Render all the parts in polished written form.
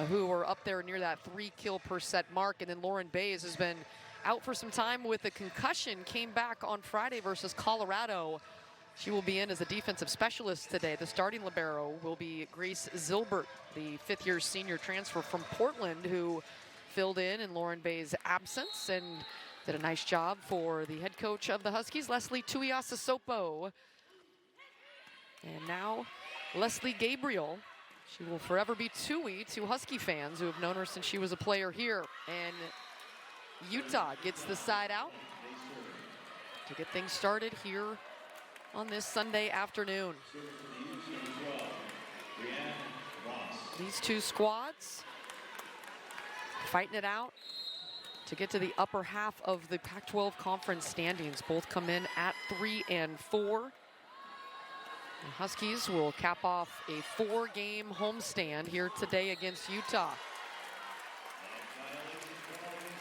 who are up there near that 3 kill per set mark. And then Lauren Bays has been out for some time with a concussion, came back on Friday versus Colorado. She will be in as a defensive specialist today. The starting libero will be Grace Zilbert, the 5th-year senior transfer from Portland, who filled in Lauren Bay's absence and did a nice job for the head coach of the Huskies, Leslie Tuiasosopo. And now Leslie Gabriel. She will forever be Tui to Husky fans who have known her since she was a player here. And Utah gets the side out to get things started here on this Sunday afternoon. These two squads fighting it out to get to the upper half of the Pac-12 conference standings. Both come in at 3 and 4. The Huskies will cap off a 4-game homestand here today against Utah.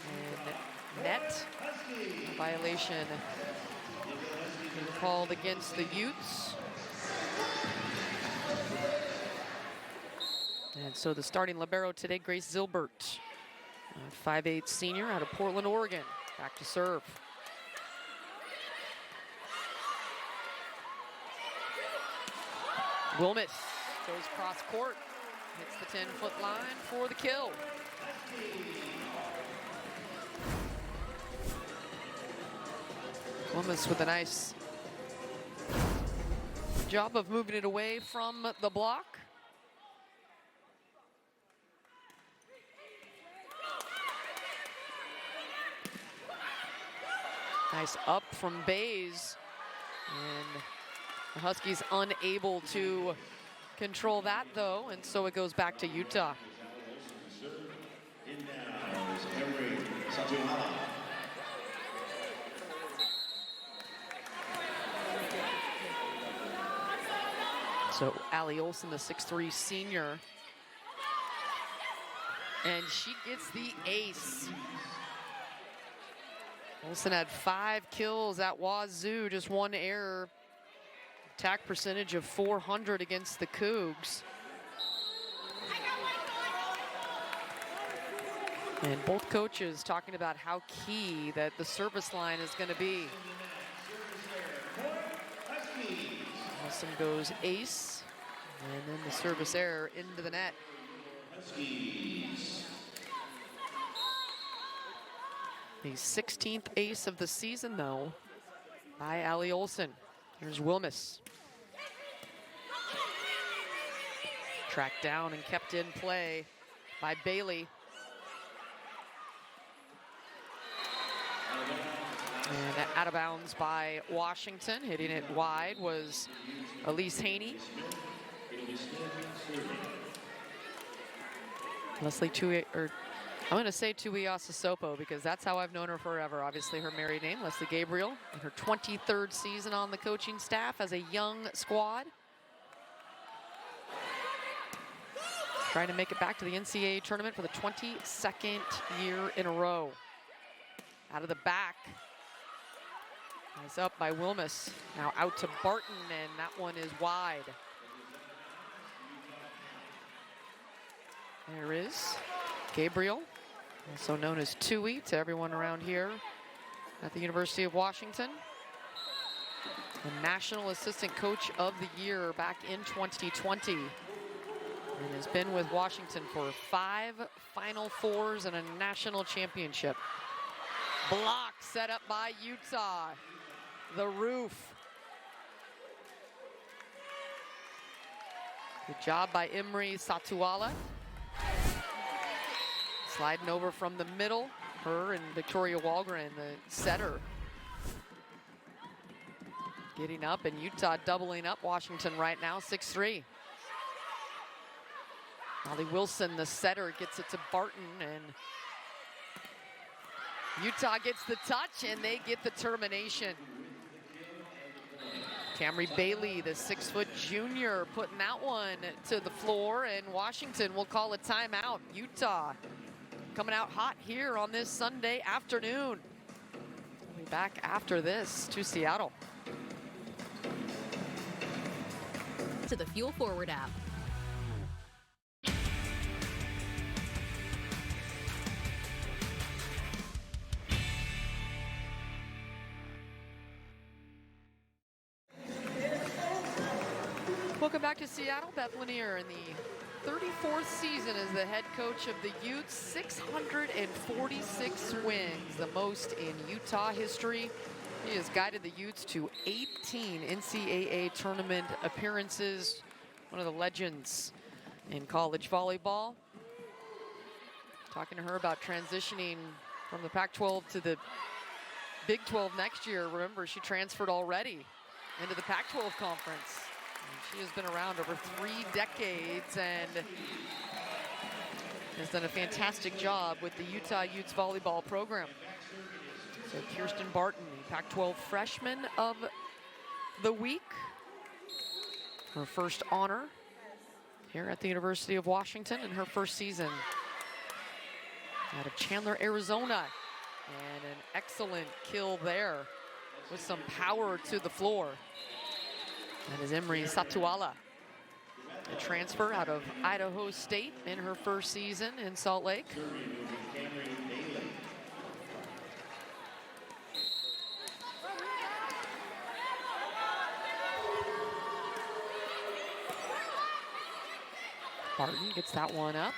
And net violation called against the Utes. And so the starting libero today, Grace Zilbert, 5'8" senior out of Portland, Oregon. Back to serve. Wilmot goes cross court, hits the 10-foot line for the kill. Wilmot with a nice job of moving it away from the block. Nice up from Bays, and the Huskies unable to control that though, and so it goes back to Utah. So Allie Olson, the 6'3" senior, and she gets the ace. Olson had 5 kills at Wazoo, just 1 error. Attack percentage of .400 against the Cougs. And both coaches talking about how key that the service line is going to be. Olson goes ace, and then the service error into the net. The 16th ace of the season, though, by Allie Olson. Here's Wilmus. Tracked down and kept in play by Bailey. And out of bounds by Washington. Hitting it wide was Elise Haney. Leslie I'm going to say Tuiasosopo because that's how I've known her forever. Obviously, her married name, Leslie Gabriel, in her 23rd season on the coaching staff as a young squad. Trying to make it back to the NCAA tournament for the 22nd year in a row. Out of the back. Nice up by Wilmus. Now out to Barton, and that one is wide. There is Gabriel, also known as Tui to everyone around here at the University of Washington. The National Assistant Coach of the Year back in 2020. And has been with Washington for 5 Final Fours and a national championship. Block set up by Utah. The roof. Good job by Imri Satuala. Sliding over from the middle. Her and Victoria Walgren, the setter. Getting up, and Utah doubling up Washington right now, 6-3. Molly Wilson, the setter, gets it to Barton, and Utah gets the touch, and they get the termination. Camry Bailey, the 6-foot junior, putting that one to the floor, and Washington will call a timeout. Utah coming out hot here on this Sunday afternoon. We'll be back after this to Seattle. To the Fuel Forward app. Welcome back to Seattle. Beth Lanier in the 34th season as the head coach of the Utes. 646 wins, the most in Utah history. He has guided the Utes to 18 NCAA tournament appearances. One of the legends in college volleyball. Talking to her about transitioning from the Pac-12 to the Big 12 next year. Remember, she transferred already into the Pac-12 conference. And she has been around over 3 decades and has done a fantastic job with the Utah Utes volleyball program. So Kirsten Barton, the Pac-12 freshman of the week. Her first honor here at the University of Washington in her first season. Out of Chandler, Arizona. And an excellent kill there with some power to the floor. That is Emery Satuala, a transfer out of Idaho State in her first season in Salt Lake. Barton gets that one up.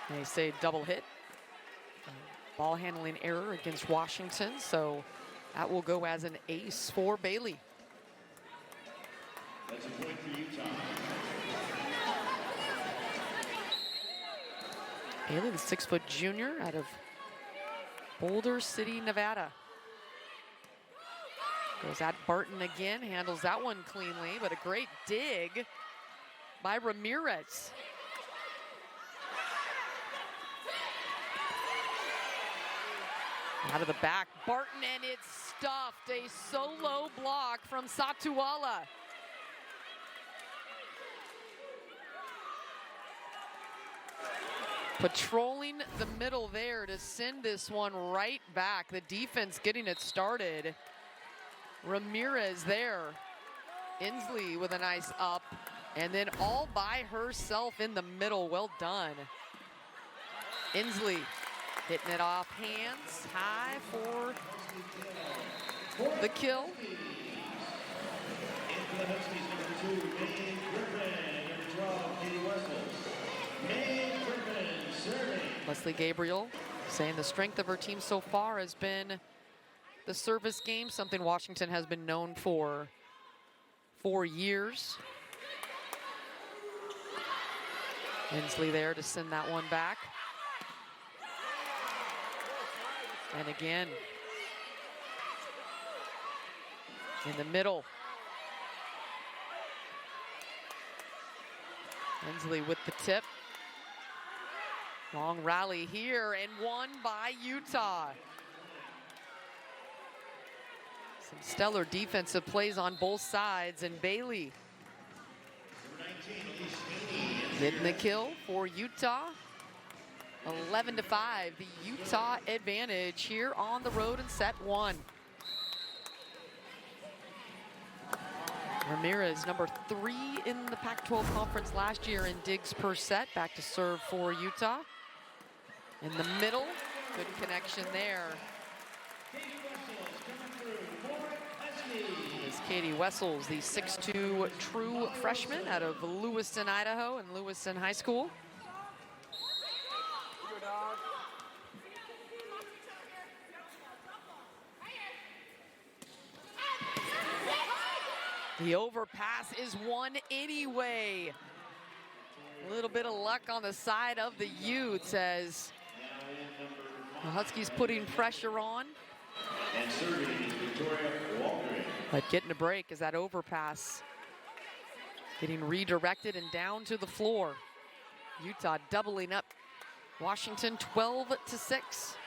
They say double hit. Ball handling error against Washington, so that will go as an ace for Bailey. That's a point for Utah. Bailey, the 6-foot junior out of Boulder City, Nevada. Goes at Barton again, handles that one cleanly, but a great dig by Ramirez. Out of the back, Barton, and it's stuffed. A solo block from Satuala. Patrolling the middle there to send this one right back. The defense getting it started. Ramirez there. Inslee with a nice up. And then all by herself in the middle. Well done. Inslee hitting it off hands high for the kill. Leslie Gabriel saying the strength of her team so far has been the service game, something Washington has been known for years. Inslee there to send that one back. And again, in the middle. Inslee with the tip. Long rally here and won by Utah. Some stellar defensive plays on both sides, and Bailey getting the kill for Utah. 11-5, the Utah advantage here on the road in set 1. Ramirez, number 3 in the Pac-12 conference last year in digs per set. Back to serve for Utah. In the middle, good connection there. Is Katie Wessels, the 6'2" true freshman out of Lewiston, Idaho, and Lewiston High School. The overpass is won anyway. A little bit of luck on the side of the Utes as the Huskies putting pressure on. But getting a break as that overpass getting redirected and down to the floor. Utah doubling up Washington 12-6.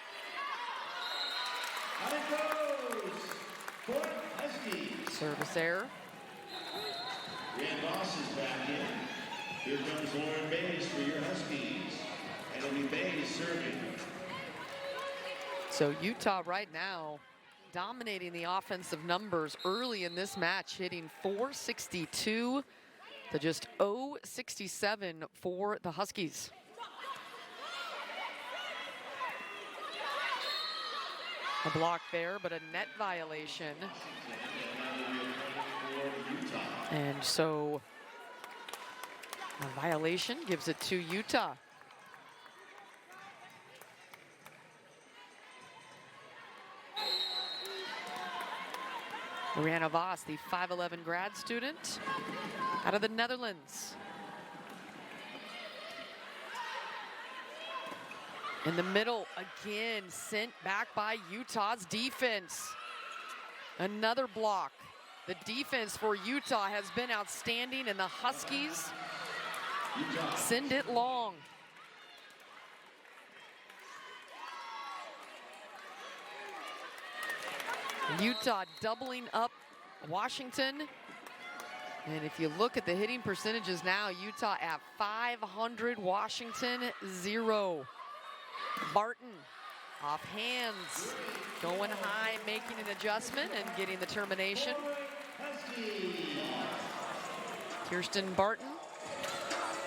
Service error. Rand Boss is back in. Here comes Lauren Bays for your Huskies. And it'll be Bays serving. So Utah right now dominating the offensive numbers early in this match, hitting 462 to just 067 for the Huskies. A block there, but a net violation. And so a violation gives it to Utah. Mariana Vos, the 5'11" grad student out of the Netherlands. In the middle, again, sent back by Utah's defense. Another block. The defense for Utah has been outstanding, and the Huskies send it long. Utah doubling up Washington. And if you look at the hitting percentages now, Utah at 500, Washington 0. Barton off hands, going high, making an adjustment and getting the termination. Kirsten Barton,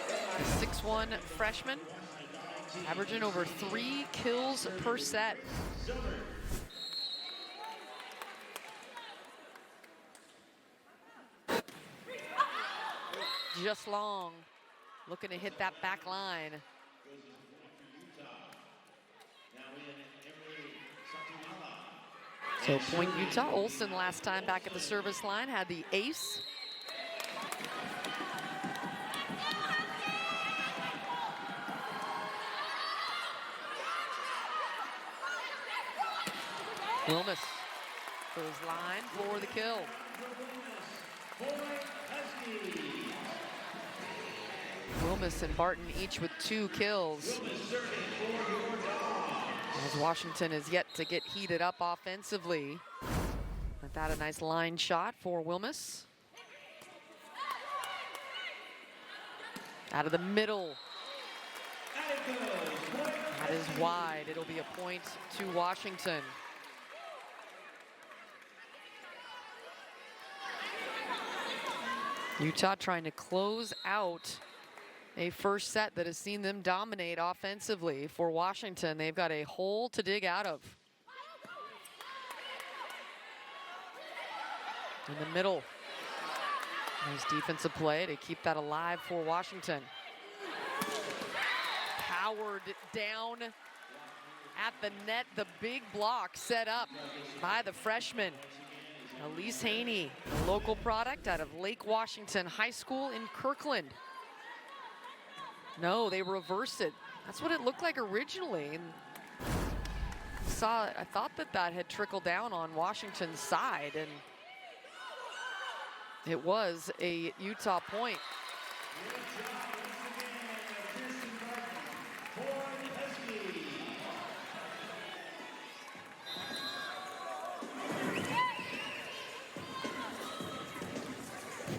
a 6'1" freshman, averaging over 3 kills per set. Just long, looking to hit that back line. So point Utah. Olsen last time back at the service line had the ace. Wilmus goes line for the kill. Wilmus and Barton each with 2 kills. As Washington is yet to get heated up offensively. But that a nice line shot for Wilmus. Out of the middle. That is wide. It'll be a point to Washington. Utah trying to close out a first set that has seen them dominate offensively. For Washington, they've got a hole to dig out of. In the middle. Nice defensive play to keep that alive for Washington. Powered down at the net. The big block set up by the freshman. Elise Haney, a local product out of Lake Washington High School in Kirkland. No, they reversed it. That's what it looked like originally. And I thought that had trickled down on Washington's side, and it was a Utah point.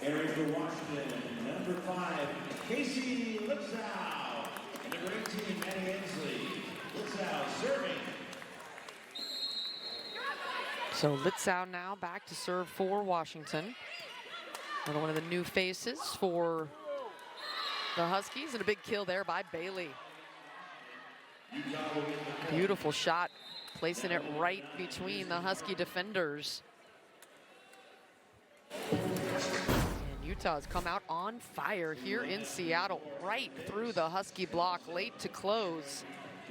Area for Washington, number 5, Casey Lipsow. And number 18, Maddie Hensley. Lipsow serving. So Lipsow now back to serve for Washington. Another one of the new faces for the Huskies, and a big kill there by Bailey. Beautiful shot, placing it right between the Husky defenders. Utah's come out on fire here in Seattle, right through the Husky block, late to close.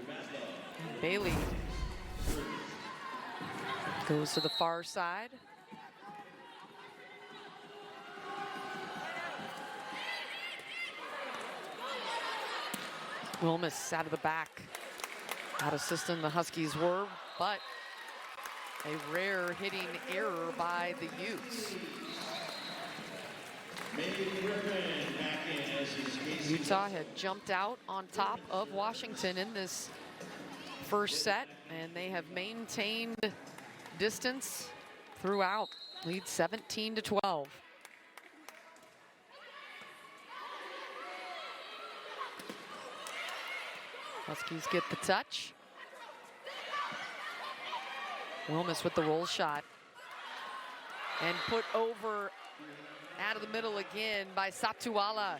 And Bailey goes to the far side. Wilmus out of the back. Out of system the Huskies were, but a rare hitting error by the Utes. Utah had jumped out on top of Washington in this first set, and they have maintained distance throughout. Lead 17-12. Huskies get the touch. Wilmus with the roll shot. And put over out of the middle again by Satuala.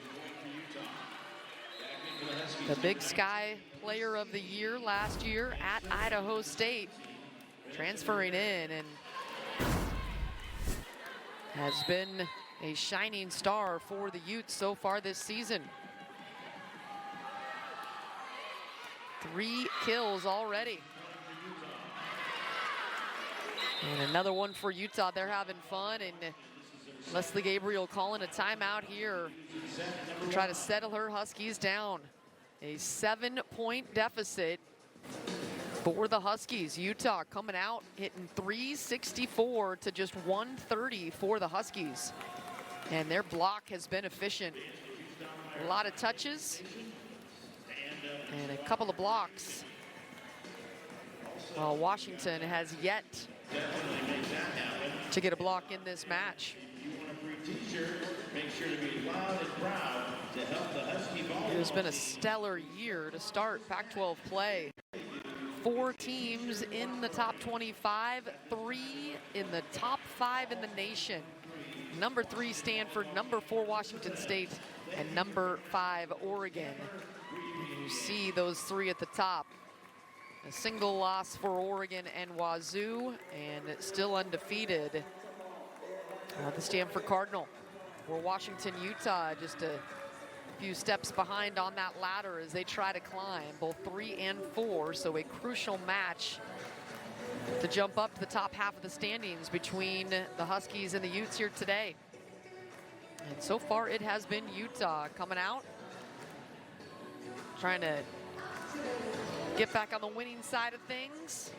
The Big Sky Player of the Year last year at Idaho State. Transferring in and has been a shining star for the Utes so far this season. 3 kills already. And another one for Utah. They're having fun, and Leslie Gabriel calling a timeout here to try to settle her Huskies down. A 7-point deficit for the Huskies. Utah coming out, hitting 364 to just 130 for the Huskies. And their block has been efficient. A lot of touches and a couple of blocks. Well, Washington has yet to get a block in this match. It has been a stellar year to start Pac-12 play. 4 teams in the top 25, 3 in the top 5 in the nation. Number 3 Stanford, number 4 Washington State, and number 5 Oregon. And you see those 3 at the top. A single loss for Oregon and Wazoo, and it's still undefeated. The Stanford Cardinal. For Washington, Utah, just a few steps behind on that ladder as they try to climb, both 3 and 4, so a crucial match to jump up to the top half of the standings between the Huskies and the Utes here today. And so far it has been Utah coming out, trying to get back on the winning side of things.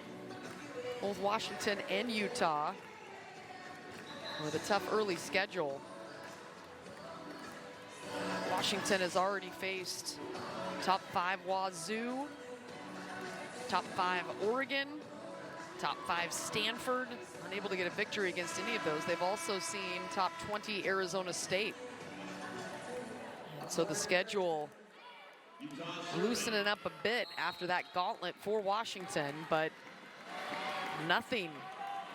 Both Washington and Utah with a tough early schedule. Washington has already faced top 5 Wazoo, top 5 Oregon, top 5 Stanford, unable to get a victory against any of those. They've also seen top 20 Arizona State. And so the schedule loosening up a bit after that gauntlet for Washington, but nothing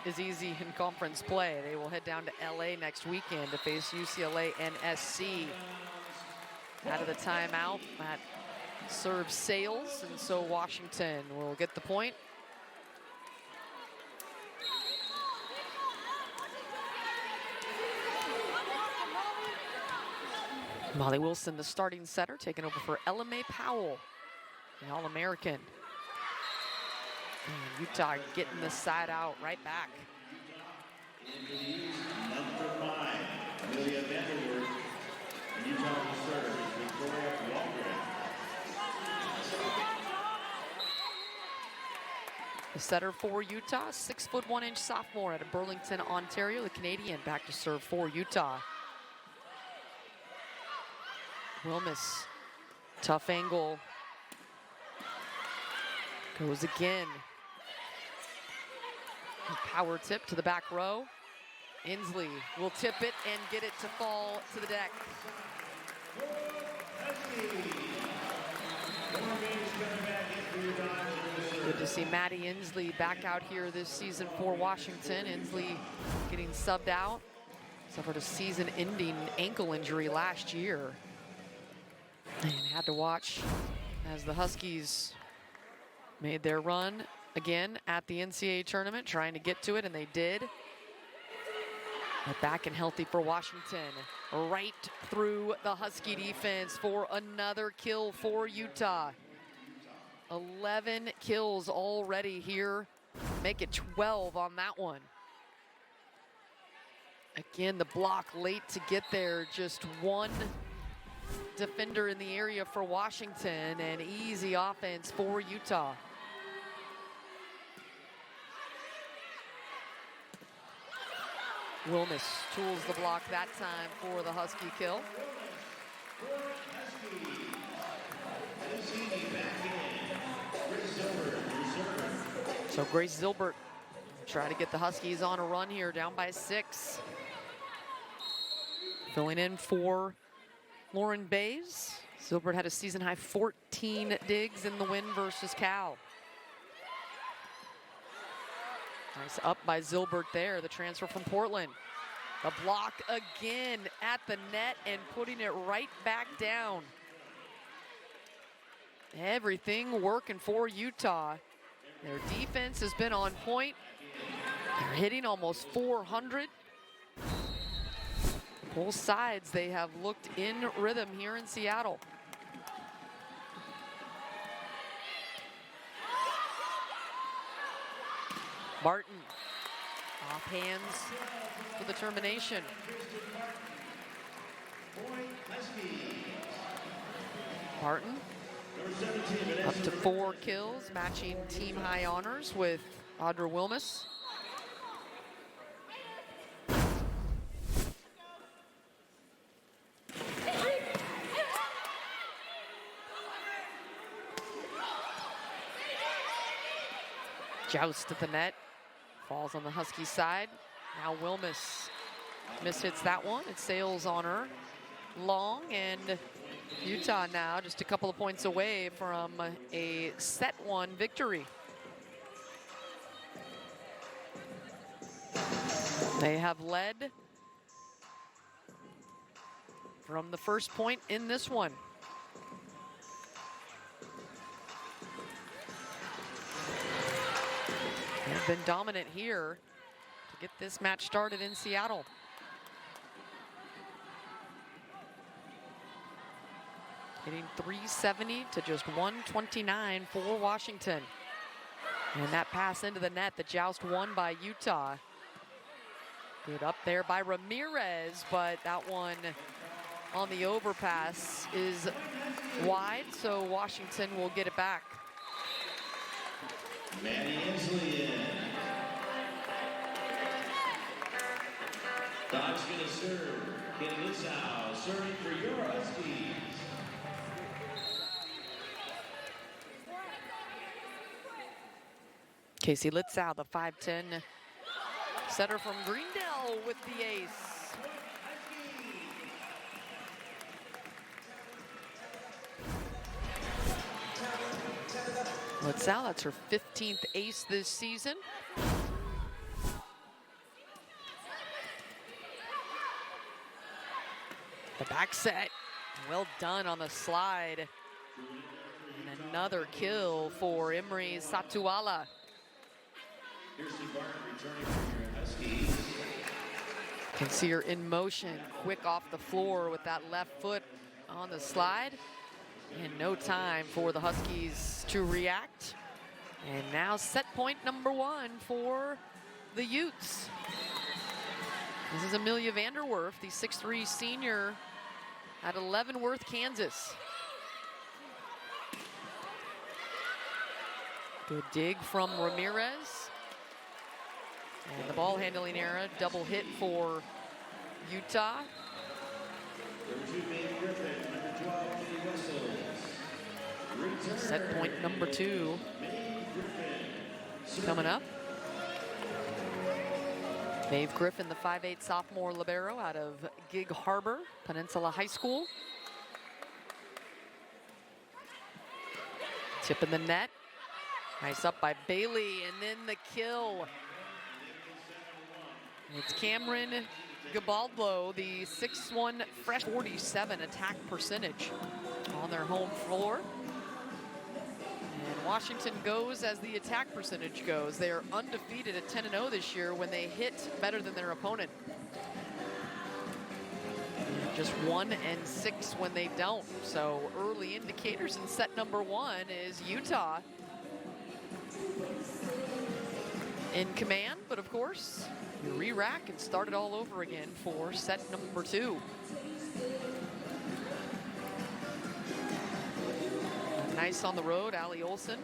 is easy in conference play. They will head down to LA next weekend to face UCLA and SC. Out of the timeout, that serves Sales, and so Washington will get the point. Molly Wilson, the starting setter, taking over for Ella Mae Powell, the All-American. And Utah getting the side out right back. Number 5, Amelia Vanderwerf. And Utah will serve is Victoria Walgren. The setter for Utah, 6' 1" sophomore out of Burlington, Ontario. The Canadian back to serve for Utah. Wilmus, tough angle. Goes again. Power tip to the back row. Inslee will tip it and get it to fall to the deck. Good to see Maddie Inslee back out here this season for Washington. Inslee getting subbed out. Suffered a season-ending ankle injury last year. And had to watch as the Huskies made their run again at the NCAA tournament, trying to get to it, and they did. But back and healthy for Washington. Right through the Husky defense for another kill for Utah. 11 kills already here. Make it 12 on that one. Again, the block late to get there. Just one defender in the area for Washington, and easy offense for Utah. Wilmus tools the block that time for the Husky kill. So Grace Zilbert try to get the Huskies on a run here, down by 6. Filling in for Lauren Bays. Zilbert had a season-high 14 digs in the win versus Cal. Nice up by Zilbert there, the transfer from Portland. The block again at the net and putting it right back down. Everything working for Utah. Their defense has been on point. They're hitting almost 400. Both sides, they have looked in rhythm here in Seattle. Martin, off hands for the termination. Martin, up to 4 kills, matching team high honors with Audra Wilmus. Joust at the net, falls on the Husky side. Now Wilmus mishits that one. It sails on her long, and Utah now just a couple of points away from a set 1 victory. They have led from the first point in this one. They've been dominant here to get this match started in Seattle. Hitting 370 to just 129 for Washington. And that pass into the net, the joust won by Utah. Good up there by Ramirez, but that one on the overpass is wide, so Washington will get it back. Maddie Inslee in. Dodge gonna serve. Kenny Litzau serving for your Huskies. Casey Litzau, the 5'10" setter from Greendale with the ace. Litzau, that's her 15th ace this season. The back set, well done on the slide. And another kill for Imre Satuala. Can see her in motion, quick off the floor with that left foot on the slide. And no time for the Huskies to react. And now set point number 1 for the Utes. This is Amelia Vanderwerf, the 6'3" senior at Leavenworth, Kansas. Good dig from Ramirez. And the ball handling error, double hit for Utah. Set point number 2 coming up. Maeve Griffin, the 5'8" sophomore libero out of Gig Harbor Peninsula High School. Tip in the net. Nice up by Bailey, and then the kill. It's Cameron Gabaldo, the 6'1" fresh 47 attack percentage on their home floor. And Washington goes as the attack percentage goes. They are undefeated at 10-0 this year when they hit better than their opponent. And just 1-6 when they don't. So early indicators in set number 1 is Utah in command, but of course, you re-rack and start it all over again for set number 2. Nice on the road, Ali Olsen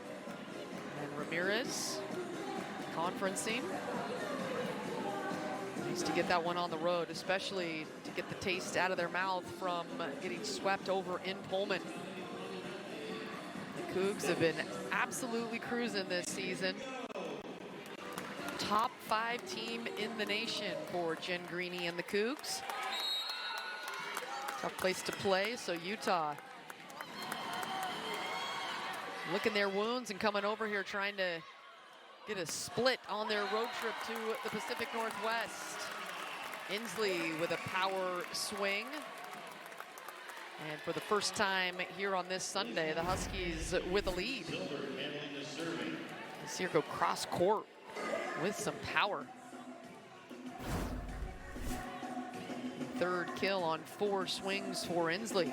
and Ramirez conferencing. Nice to get that one on the road, especially to get the taste out of their mouth from getting swept over in Pullman. The Cougs have been absolutely cruising this season. Top 5 team in the nation for Jen Greeny and the Cougs. Tough place to play, so Utah licking their wounds and coming over here trying to get a split on their road trip to the Pacific Northwest. Inslee with a power swing. And for the first time here on this Sunday, the Huskies with a lead. See her go cross court with some power. third kill on 4 swings for Inslee.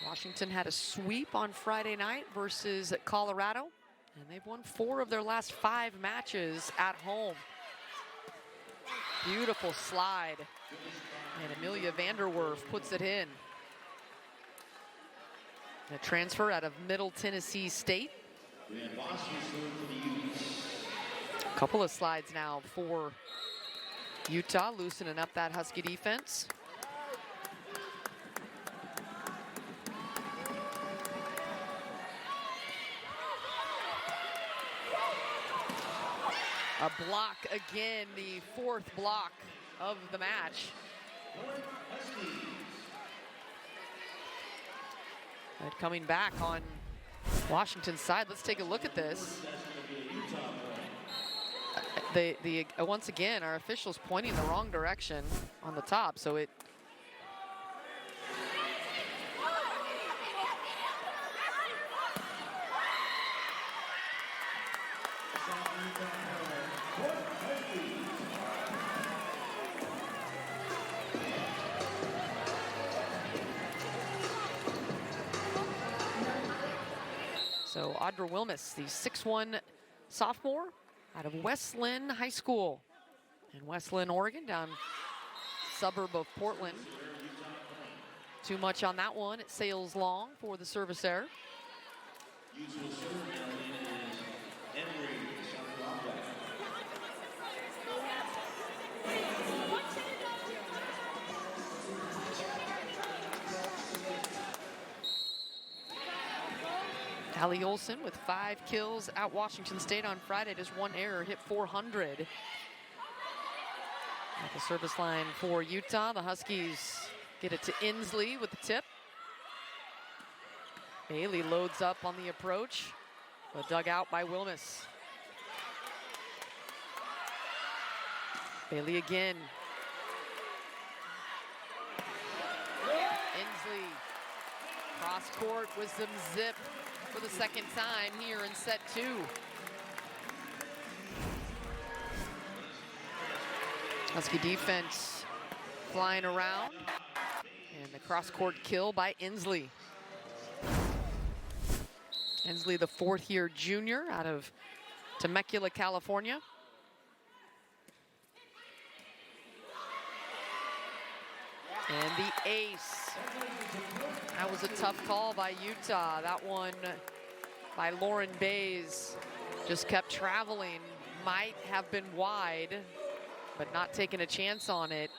Washington had a sweep on Friday night versus Colorado, and they've won 4 of their last 5 matches at home. Beautiful slide, and Amelia Vanderwerf puts it in. A transfer out of Middle Tennessee State. A couple of slides now for Utah, loosening up that Husky defense. A block again, the 4th block of the match. And coming back on Washington's side, let's take a look at this. Once again, our officials pointing the wrong direction on the top, so it. So Audra Wilmus, the 6'1" sophomore out of West Lynn High School in West Lynn, Oregon, down suburb of Portland. Too much on that one. It sails long for the service error. Allie Olson with 5 kills at Washington State on Friday, just 1 error, hit .400. At the service line for Utah, the Huskies get it to Inslee with the tip. Bailey loads up on the approach, but dug out by Wilmus. Bailey again. Inslee, cross court with some zip for the 2nd time here in set 2. Husky defense flying around, and the cross-court kill by Inslee. Inslee, the 4th-year junior out of Temecula, California. And the ace. That was a tough call by Utah. That one by Lauren Bays just kept traveling. Might have been wide, but not taking a chance on it.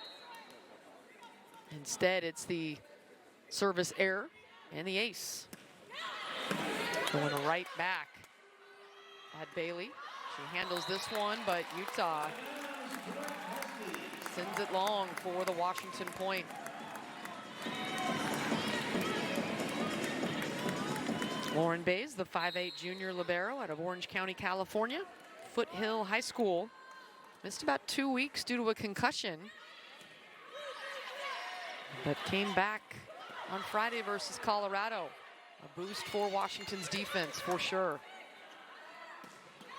Instead, it's the service error and the ace. Going right back at Bailey. She handles this one, but Utah sends it long for the Washington point. Lauren Bays, the 5'8" junior libero out of Orange County, California. Foothill High School. Missed about 2 weeks due to a concussion, but came back on Friday versus Colorado. A boost for Washington's defense, for sure.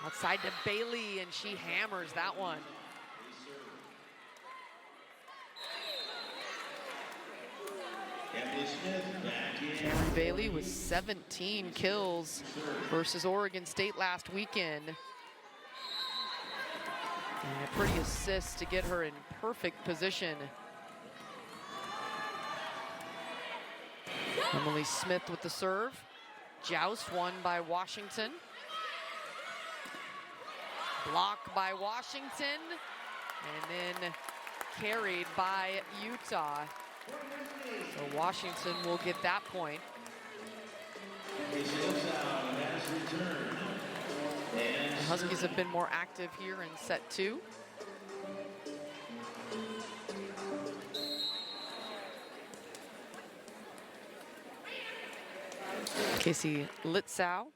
Outside to Bailey, and she hammers that one. Cameron Bailey with 17 kills versus Oregon State last weekend. And a pretty assist to get her in perfect position. Emily Smith with the serve. Joust won by Washington. Block by Washington. And then carried by Utah. So Washington will get that point. The Huskies have been more active here in set 2. Casey Litzow.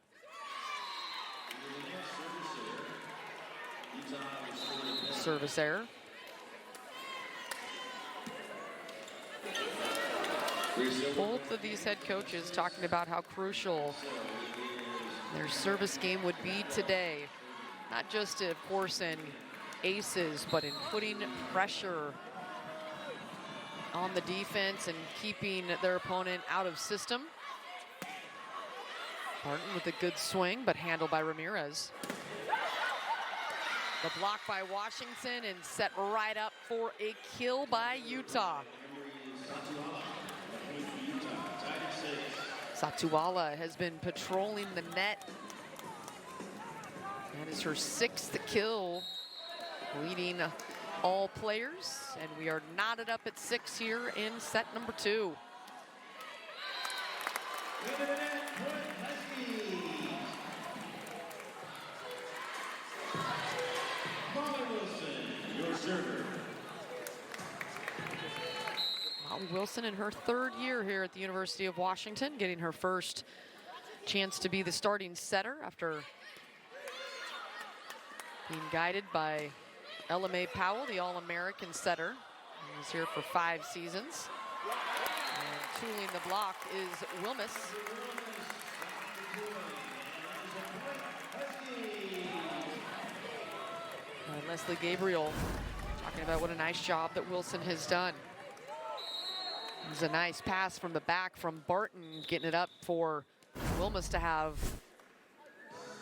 Service error. Both of these head coaches talking about how crucial their service game would be today. Not just, of course, in aces, but in putting pressure on the defense and keeping their opponent out of system. Barton with a good swing, but handled by Ramirez. The block by Washington and set right up for a kill by Utah. Satuala has been patrolling the net. That is her 6th kill, leading all players. And we are knotted up at 6 here in set number 2. Molly Wilson in her 3rd year here at the University of Washington, getting her first chance to be the starting setter after being guided by Ella Mae Powell, the All-American setter. He was here for 5 seasons. And tooling the block is Wilmus. And Leslie Gabriel talking about what a nice job that Wilson has done. It was a nice pass from the back from Barton, getting it up for Wilmus to have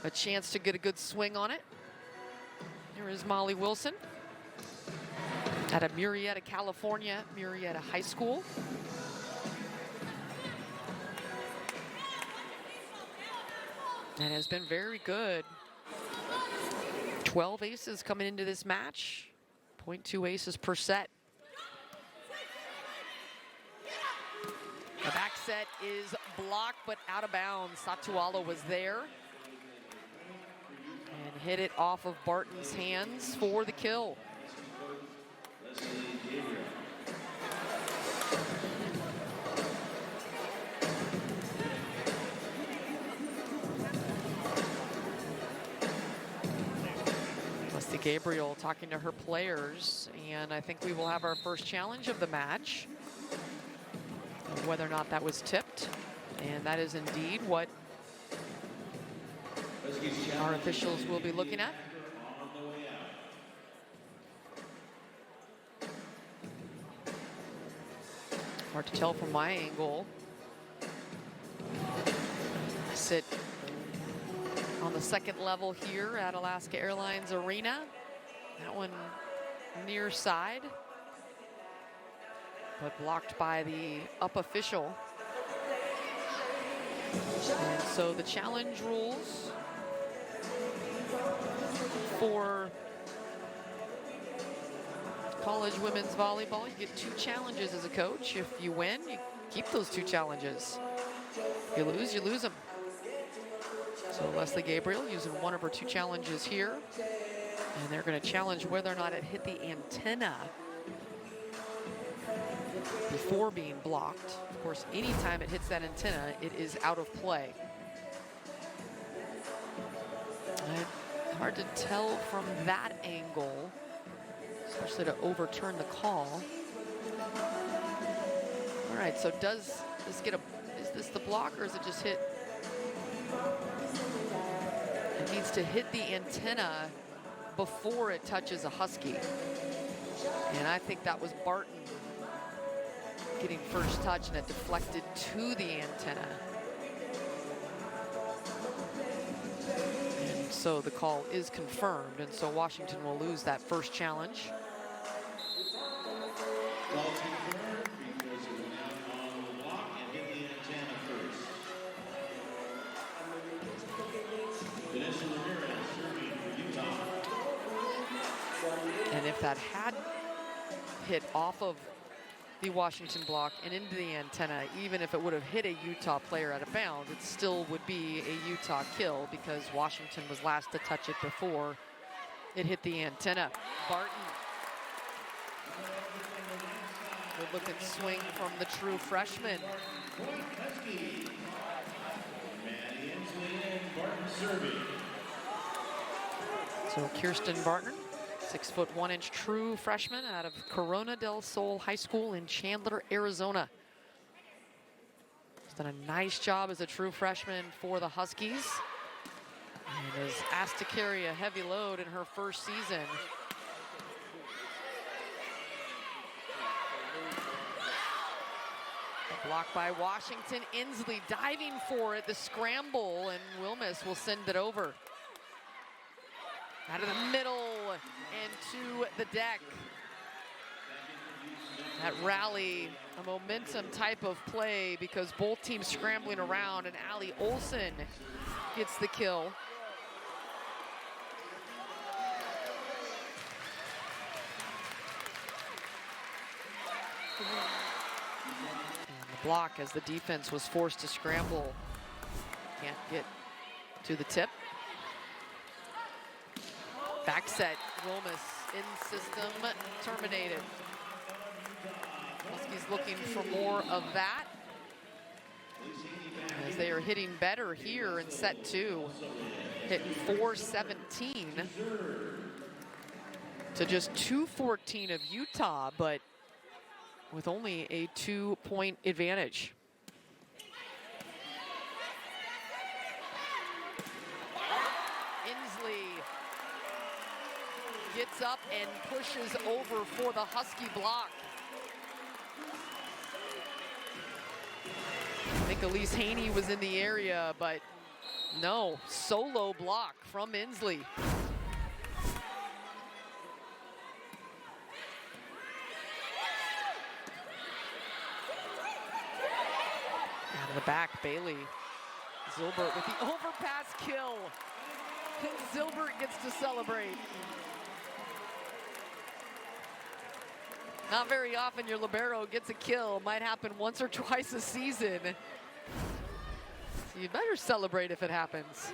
a chance to get a good swing on it. Here is Molly Wilson out of Murrieta, California, Murrieta High School. And has been very good. 12 aces coming into this match. 0.2 aces per set. The back set is blocked, but out of bounds. Satuala was there and hit it off of Barton's hands for the kill. Leslie Gabriel talking to her players, and I think we will have our first challenge of the match. Whether or not that was tipped, and that is indeed what our officials will be looking at. Hard to tell from my angle. I sit on the 2nd level here at Alaska Airlines Arena. That one near side, but blocked by the up official. And so the challenge rules for college women's volleyball, you get 2 challenges as a coach. If you win, you keep those 2 challenges. If you lose them. So Leslie Gabriel using one of her 2 challenges here. And they're going to challenge whether or not it hit the antenna before being blocked. Of course, anytime it hits that antenna, it is out of play. Hard to tell from that angle, especially to overturn the call. All right, so does this get is this the block, or is it just hit? It needs to hit the antenna before it touches a Husky. And I think that was Barton getting first touch, and it deflected to the antenna. And so the call is confirmed, and so Washington will lose that first challenge. And if that had hit off of the Washington block and into the antenna, even if it would have hit a Utah player out of bounds, it still would be a Utah kill because Washington was last to touch it before it hit the antenna. Barton. Good looking swing from the true freshman. So Kirsten Barton, 6'1" true freshman out of Corona del Sol High School in Chandler, Arizona. She's done a nice job as a true freshman for the Huskies. And is asked to carry a heavy load in her first season. Blocked by Washington. Inslee diving for it, the scramble, and Wilmus will send it over. Out of the middle and to the deck. That rally, a momentum type of play because both teams scrambling around, and Allie Olsen gets the kill. Block as the defense was forced to scramble. Can't get to the tip. Back set, Wilmus in system, terminated. Huskies looking for more of that as they are hitting better here in set 2. Hitting 417 to just 214 of Utah, but with only a 2-point advantage. Inslee gets up and pushes over for the Husky block. I think Elise Haney was in the area, but no, solo block from Inslee. Out of the back, Bailey. Zilbert with the overpass kill. And Zilbert gets to celebrate. Not very often your libero gets a kill. Might happen once or twice a season. So you better celebrate if it happens.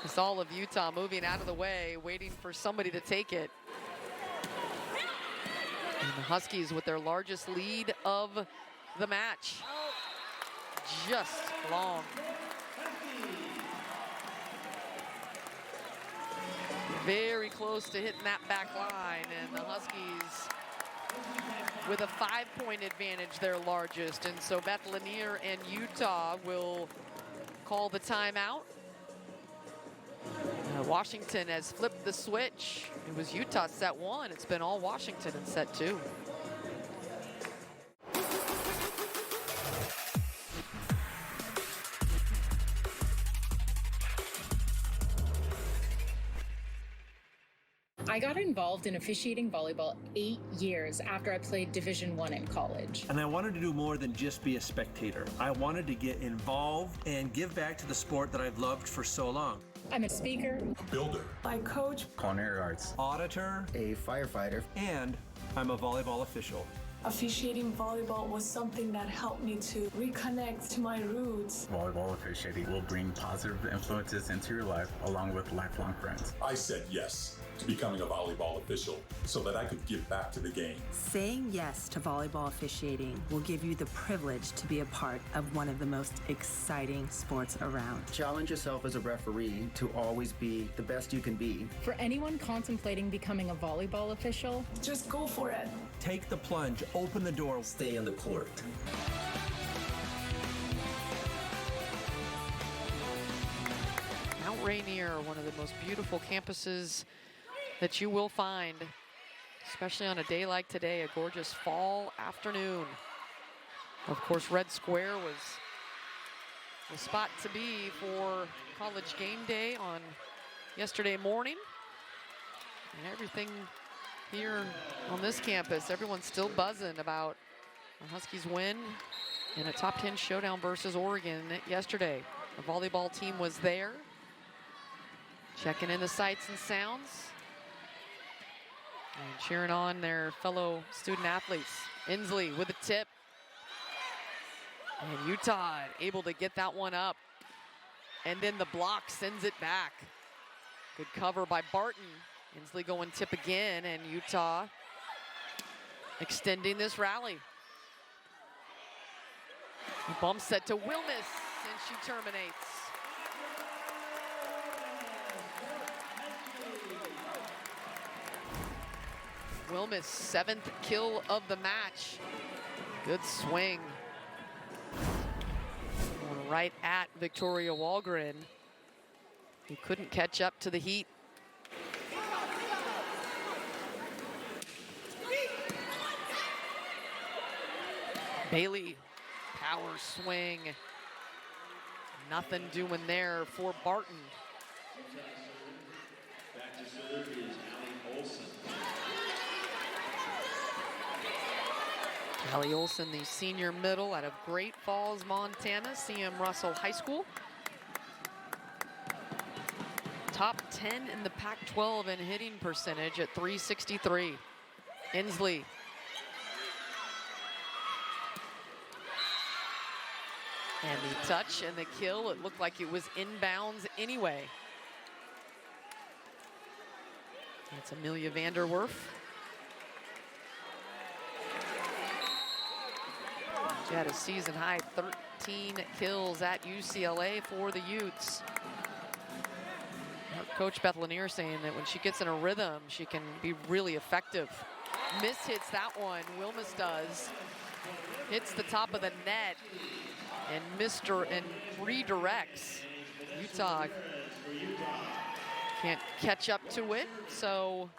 It's all of Utah moving out of the way, waiting for somebody to take it. And the Huskies with their largest lead of the match. Just long. Very close to hitting that back line, and the Huskies with a 5-point advantage, their largest. And so Beth Lanier and Utah will call the timeout. Washington has flipped the switch. It was Utah set 1. It's been all Washington in set 2. I got involved in officiating volleyball 8 years after I played Division I in college. And I wanted to do more than just be a spectator. I wanted to get involved and give back to the sport that I've loved for so long. I'm a speaker, builder, I coach, culinary arts, Auditor, a firefighter, and I'm a volleyball official. Officiating volleyball was something that helped me to reconnect to my roots. Volleyball officiating will bring positive influences into your life along with lifelong friends. I said yes to becoming a volleyball official so that I could give back to the game. Saying yes to volleyball officiating will give you the privilege to be a part of one of the most exciting sports around. Challenge yourself as a referee to always be the best you can be. For anyone contemplating becoming a volleyball official, Just go for it. Take the plunge, open the door. Stay on the court. Mount Rainier, one of the most beautiful campuses that you will find, especially on a day like today, a gorgeous fall afternoon. Of course, Red Square was the spot to be for college game day on yesterday morning. And everything here on this campus, everyone's still buzzing about the Huskies win in a top 10 showdown versus Oregon yesterday. The volleyball team was there, checking in the sights and sounds and cheering on their fellow student athletes. Inslee with a tip. And Utah able to get that one up. And then the block sends it back. Good cover by Barton. Inslee going tip again, and Utah extending this rally. The bump set to Wilmus, and she terminates. Wilmus, 7th kill of the match. Good swing. Going right at Victoria Walgren. He couldn't catch up to the heat. Bailey, power swing. Nothing doing there for Barton. Back to serve is Allie Olson. Allie Olson, the senior middle out of Great Falls, Montana, CM Russell High School. Top 10 in the Pac-12 in hitting percentage at .363. Inslee. And the touch and the kill, it looked like it was inbounds anyway. That's Amelia Vanderwerf. She had a season high 13 kills at UCLA for the Utes. Her coach Beth Lanier saying that when she gets in a rhythm, she can be really effective. Miss hits that one, Wilmus does. Hits the top of the net and redirects. Utah can't catch up to it, so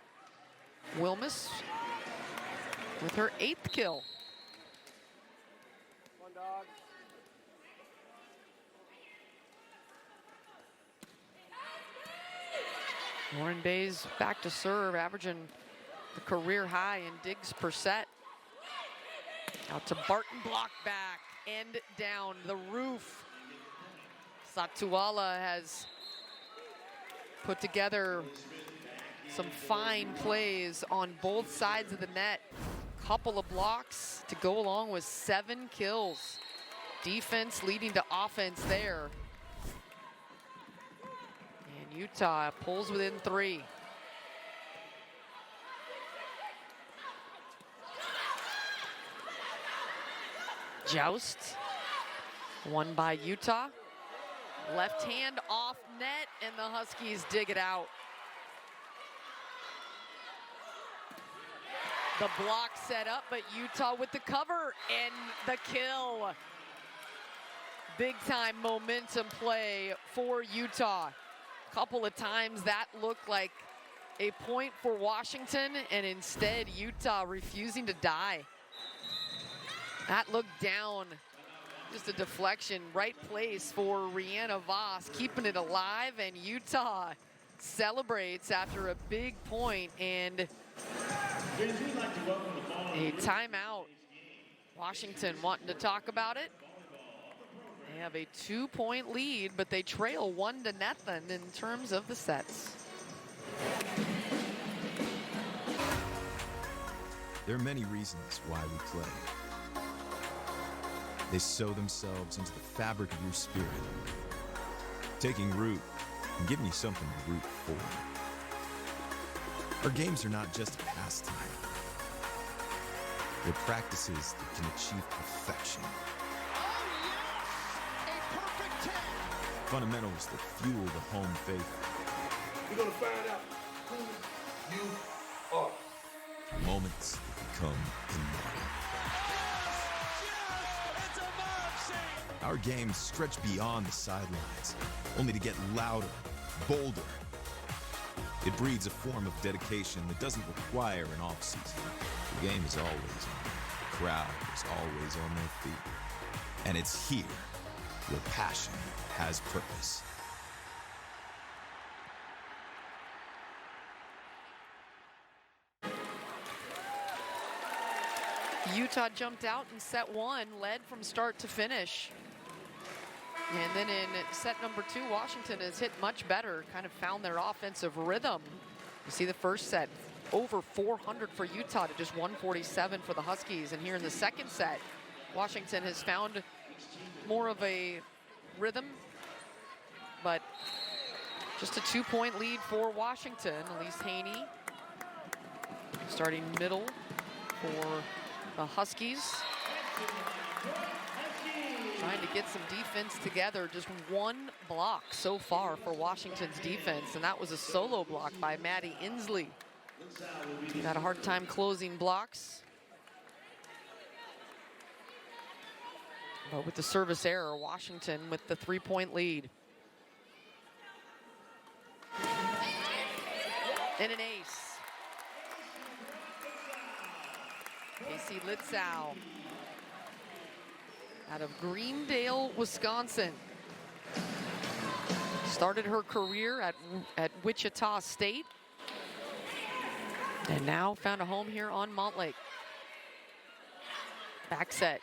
Wilmus with her 8th kill. Lauren Bays back to serve, averaging the career high in digs per set. Out to Barton, block back, end down the roof. Satuala has put together some fine plays on both sides of the net. Couple of blocks to go along with 7 kills. Defense leading to offense there. And Utah pulls within 3. Joust, won by Utah. Left hand off net, and the Huskies dig it out. The block set up, but Utah with the cover and the kill. Big time momentum play for Utah. Couple of times that looked like a point for Washington, and instead Utah refusing to die. That looked down, just a deflection, right place for Rihanna Voss, keeping it alive, and Utah celebrates after a big point and a timeout. Washington wanting to talk about it. They have a 2-point lead, but they trail 1-0 in terms of the sets. There are many reasons why we play. They sow themselves into the fabric of your spirit, taking root and giving you something to root for. Our games are not just a pastime. They're practices that can achieve perfection. Fundamentals that fuel the home faith. We're gonna find out who you are. Moments that become immortal. Our games stretch beyond the sidelines, only to get louder, bolder. It breeds a form of dedication that doesn't require an off-season. The game is always on. The crowd is always on their feet. And it's here where passion has purpose. Utah jumped out in set 1, led from start to finish. And then in set number 2, Washington has hit much better, kind of found their offensive rhythm. You see the first set, over 400 for Utah to just 147 for the Huskies. And here in the second set, Washington has found more of a rhythm, but just a 2-point lead for Washington. Elise Haney starting middle for the Huskies. Trying to get some defense together. Just 1 block so far for Washington's defense, and that was a solo block by Maddie Inslee. Got a hard time closing blocks. But with the service error, Washington with the 3-point lead. and an ace. Casey Litzau out of Greendale, Wisconsin. Started her career at Wichita State. And now found a home here on Montlake. Back set.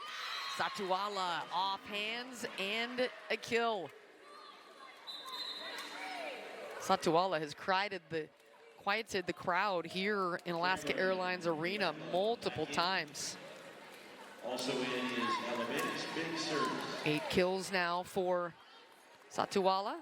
Satuala off hands and a kill. Satuala has quieted the crowd here in Alaska Airlines Arena multiple times. Also in is Alabama's big service. 8 kills now for Satuala.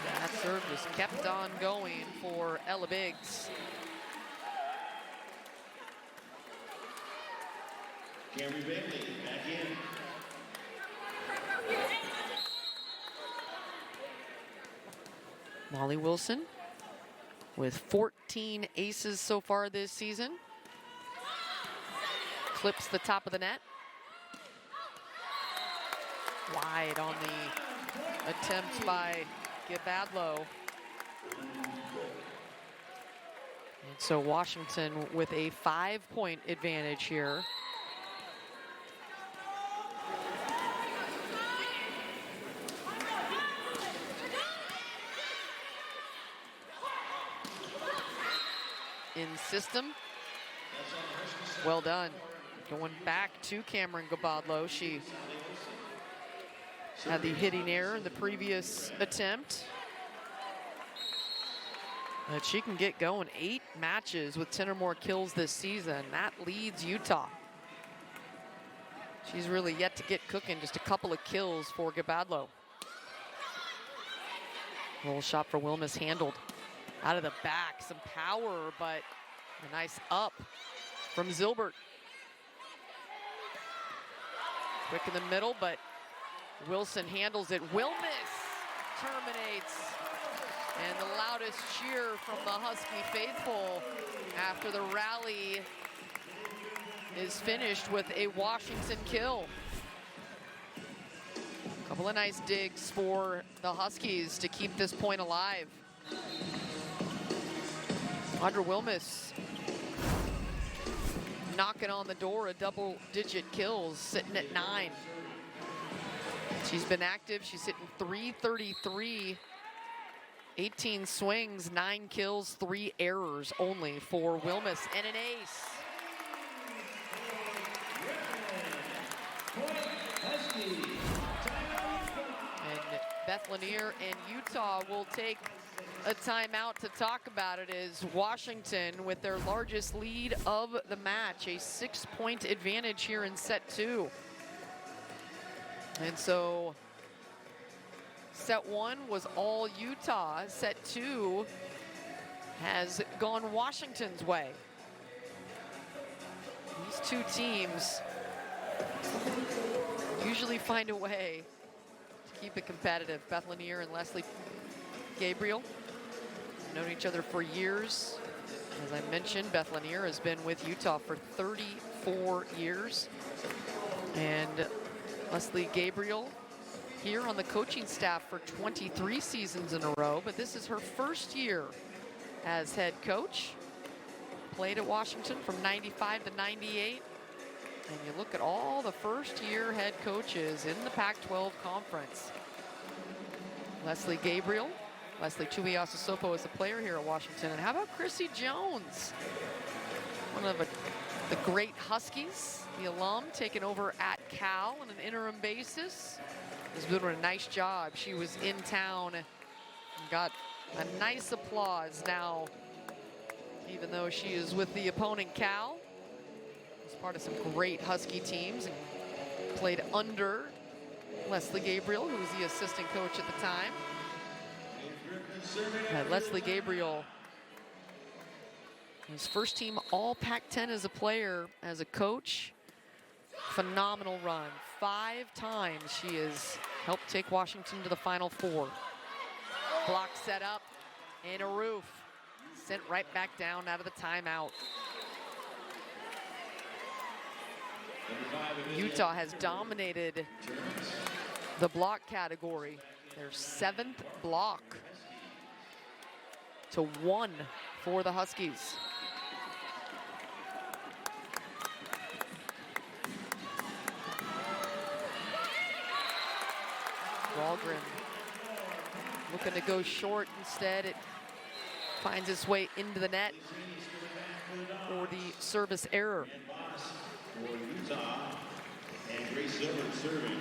That serve just kept on going for Ella Biggs. Gary Bailey back in. Molly Wilson with 14 aces so far this season. Clips the top of the net. Wide on the attempt by Gabadlo. And so Washington with a 5-point advantage here. In system. Well done. Going back to Cameron Gabadlo. She had the hitting error in the previous attempt. But she can get going. 8 matches with 10 or more kills this season. That leads Utah. She's really yet to get cooking. Just a couple of kills for Gabadlo. Roll shot for Wilmus handled. Out of the back, some power, but a nice up from Zilbert. Quick in the middle, but Wilson handles it. Wilmus terminates. And the loudest cheer from the Husky faithful after the rally is finished with a Washington kill. A couple of nice digs for the Huskies to keep this point alive. Audra Wilmus knocking on the door of double-digit kills, sitting at 9. She's been active. She's hitting .333, 18 swings, 9 kills, 3 errors only for Wilmus, and an ace. And Beth Lanier and Utah will take a timeout to talk about it as Washington with their largest lead of the match, a 6-point advantage here in set 2. And so set 1 was all Utah. Set 2 has gone Washington's way. These two teams usually find a way to keep it competitive. Beth Lanier and Leslie Gabriel known each other for years. As I mentioned, Beth Lanier has been with Utah for 34 years. And Leslie Gabriel here on the coaching staff for 23 seasons in a row, but this is her first year as head coach. Played at Washington from 95 to 98. And you look at all the first-year head coaches in the Pac-12 conference. Leslie Gabriel, Leslie Tuiasosopo is a player here at Washington. And how about Chrissy Jones? One of the great Huskies, the alum, taking over at Cal on an interim basis. Is doing a nice job. She was in town and got a nice applause now, even though she is with the opponent Cal. Was part of some great Husky teams and played under Leslie Gabriel, who was the assistant coach at the time. Leslie Gabriel, his first team all Pac-10 as a player, as a coach. Phenomenal run. 5 times she has helped take Washington to the Final Four. Block set up and a roof. Sent right back down out of the timeout. Utah has dominated the block category. Their 7th block to 1 for the Huskies. Wahlgren looking to go short instead. It finds its way into the net for the service error. For Utah, and Grace Silbert serving.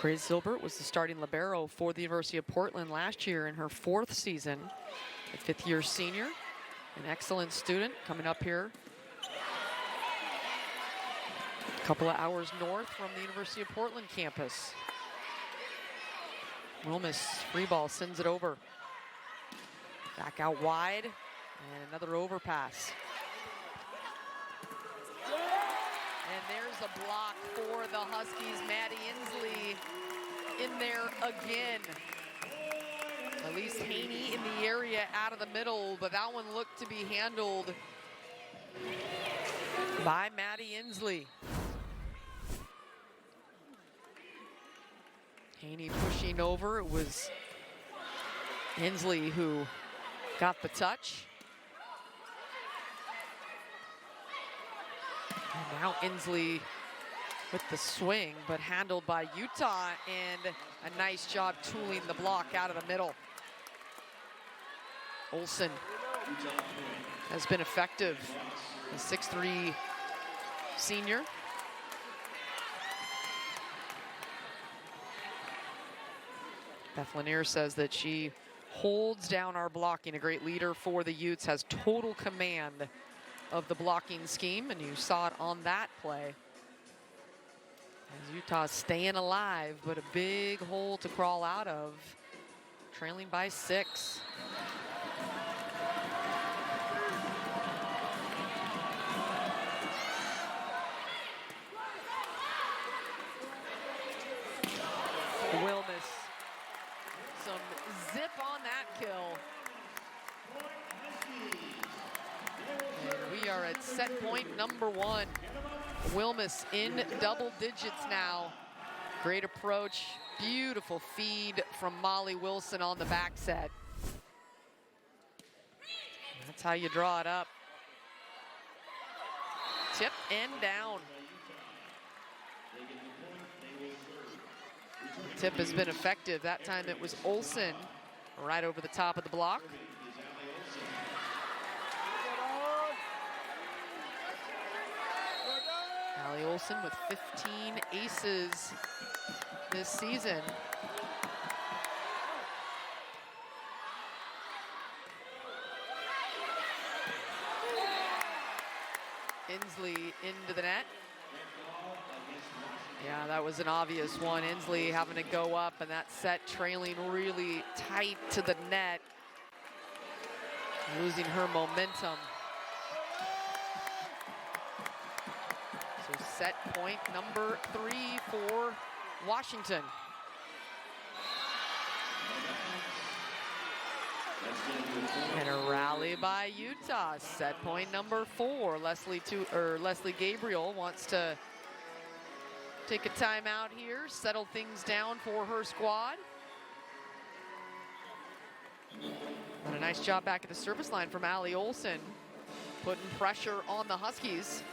Grace Silbert was the starting libero for the University of Portland last year in her 4th season. A 5th-year senior, an excellent student coming up here. A couple of hours north from the University of Portland campus. Wilmus, free ball, sends it over. Back out wide, and another overpass. And there's a block for the Huskies. Maddie Inslee in there again. Elise Haney in the area out of the middle, but that one looked to be handled by Maddie Inslee. Haney pushing over. It was Inslee who got the touch. And now Inslee with the swing, but handled by Utah, and a nice job tooling the block out of the middle. Olsen has been effective. A 6'3" senior. Beth Lanier says that she holds down our blocking, a great leader for the Utes, has total command of the blocking scheme, and you saw it on that play. As Utah's staying alive, but a big hole to crawl out of, trailing by 6. Wilmus, some zip on that kill. And we are at set point number 1. Wilmus in double digits now. Great approach, beautiful feed from Molly Wilson on the back set. That's how you draw it up. Tip and down. Tip has been effective. That time it was Olsen right over the top of the block. Allie Olsen with 15 aces this season. Inslee into the net. Yeah, that was an obvious one. Inslee having to go up, and that set trailing really tight to the net. Losing her momentum. So set point number 3 for Washington. And a rally by Utah. Set point number 4. Leslie Gabriel wants to take a timeout here, settle things down for her squad. And a nice job back at the service line from Allie Olsen, putting pressure on the Huskies.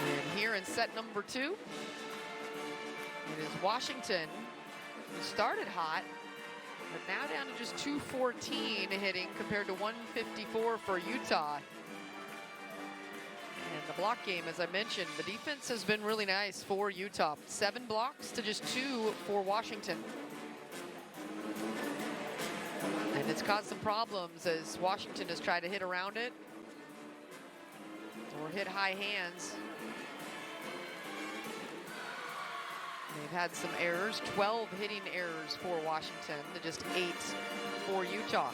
And here in set number 2, it is Washington, who started hot, but now down to just 214 hitting compared to 154 for Utah. And the block game, as I mentioned, the defense has been really nice for Utah. 7 blocks to just 2 for Washington. And it's caused some problems as Washington has tried to hit around it or hit high hands. They've had some errors, 12 hitting errors for Washington, to just 8 for Utah.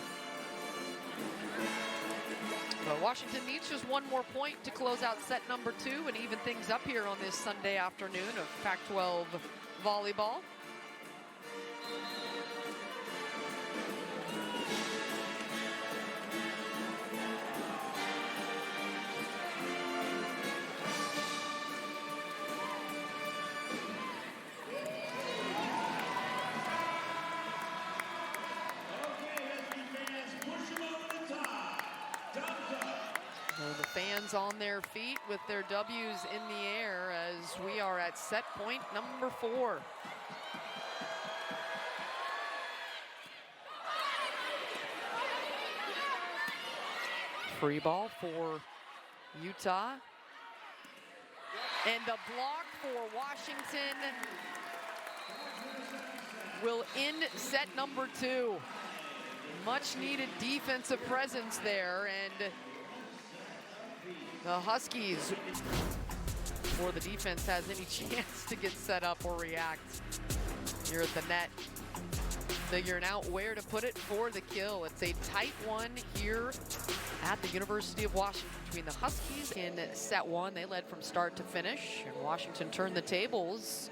But Washington needs just one more point to close out set number 2 and even things up here on this Sunday afternoon of Pac-12 volleyball. fans on their feet with their W's in the air as we are at set point number 4. Free ball for Utah. And the block for Washington will end set number 2. Much needed defensive presence there, and the Huskies, before the defense has any chance to get set up or react here at the net, figuring out where to put it for the kill. It's a tight one here at the University of Washington between the Huskies in set 1. They led from start to finish, and Washington turned the tables.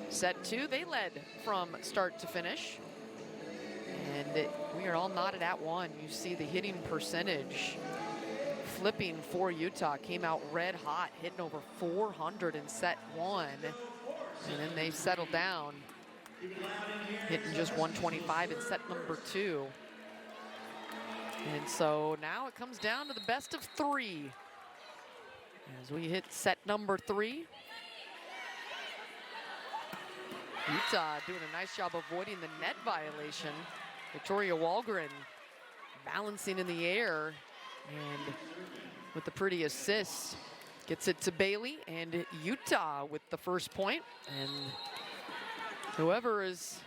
Set 2, they led from start to finish. And we are all knotted at 1. You see the hitting percentage flipping for Utah. Came out red hot, hitting over 400 in set 1. And then they settled down, hitting just 125 in set number 2. And so now it comes down to the best of 3. As we hit set number 3. Utah doing a nice job avoiding the net violation. Victoria Walgren balancing in the air and with the pretty assist. Gets it to Bailey, and Utah with the first point. And whoever is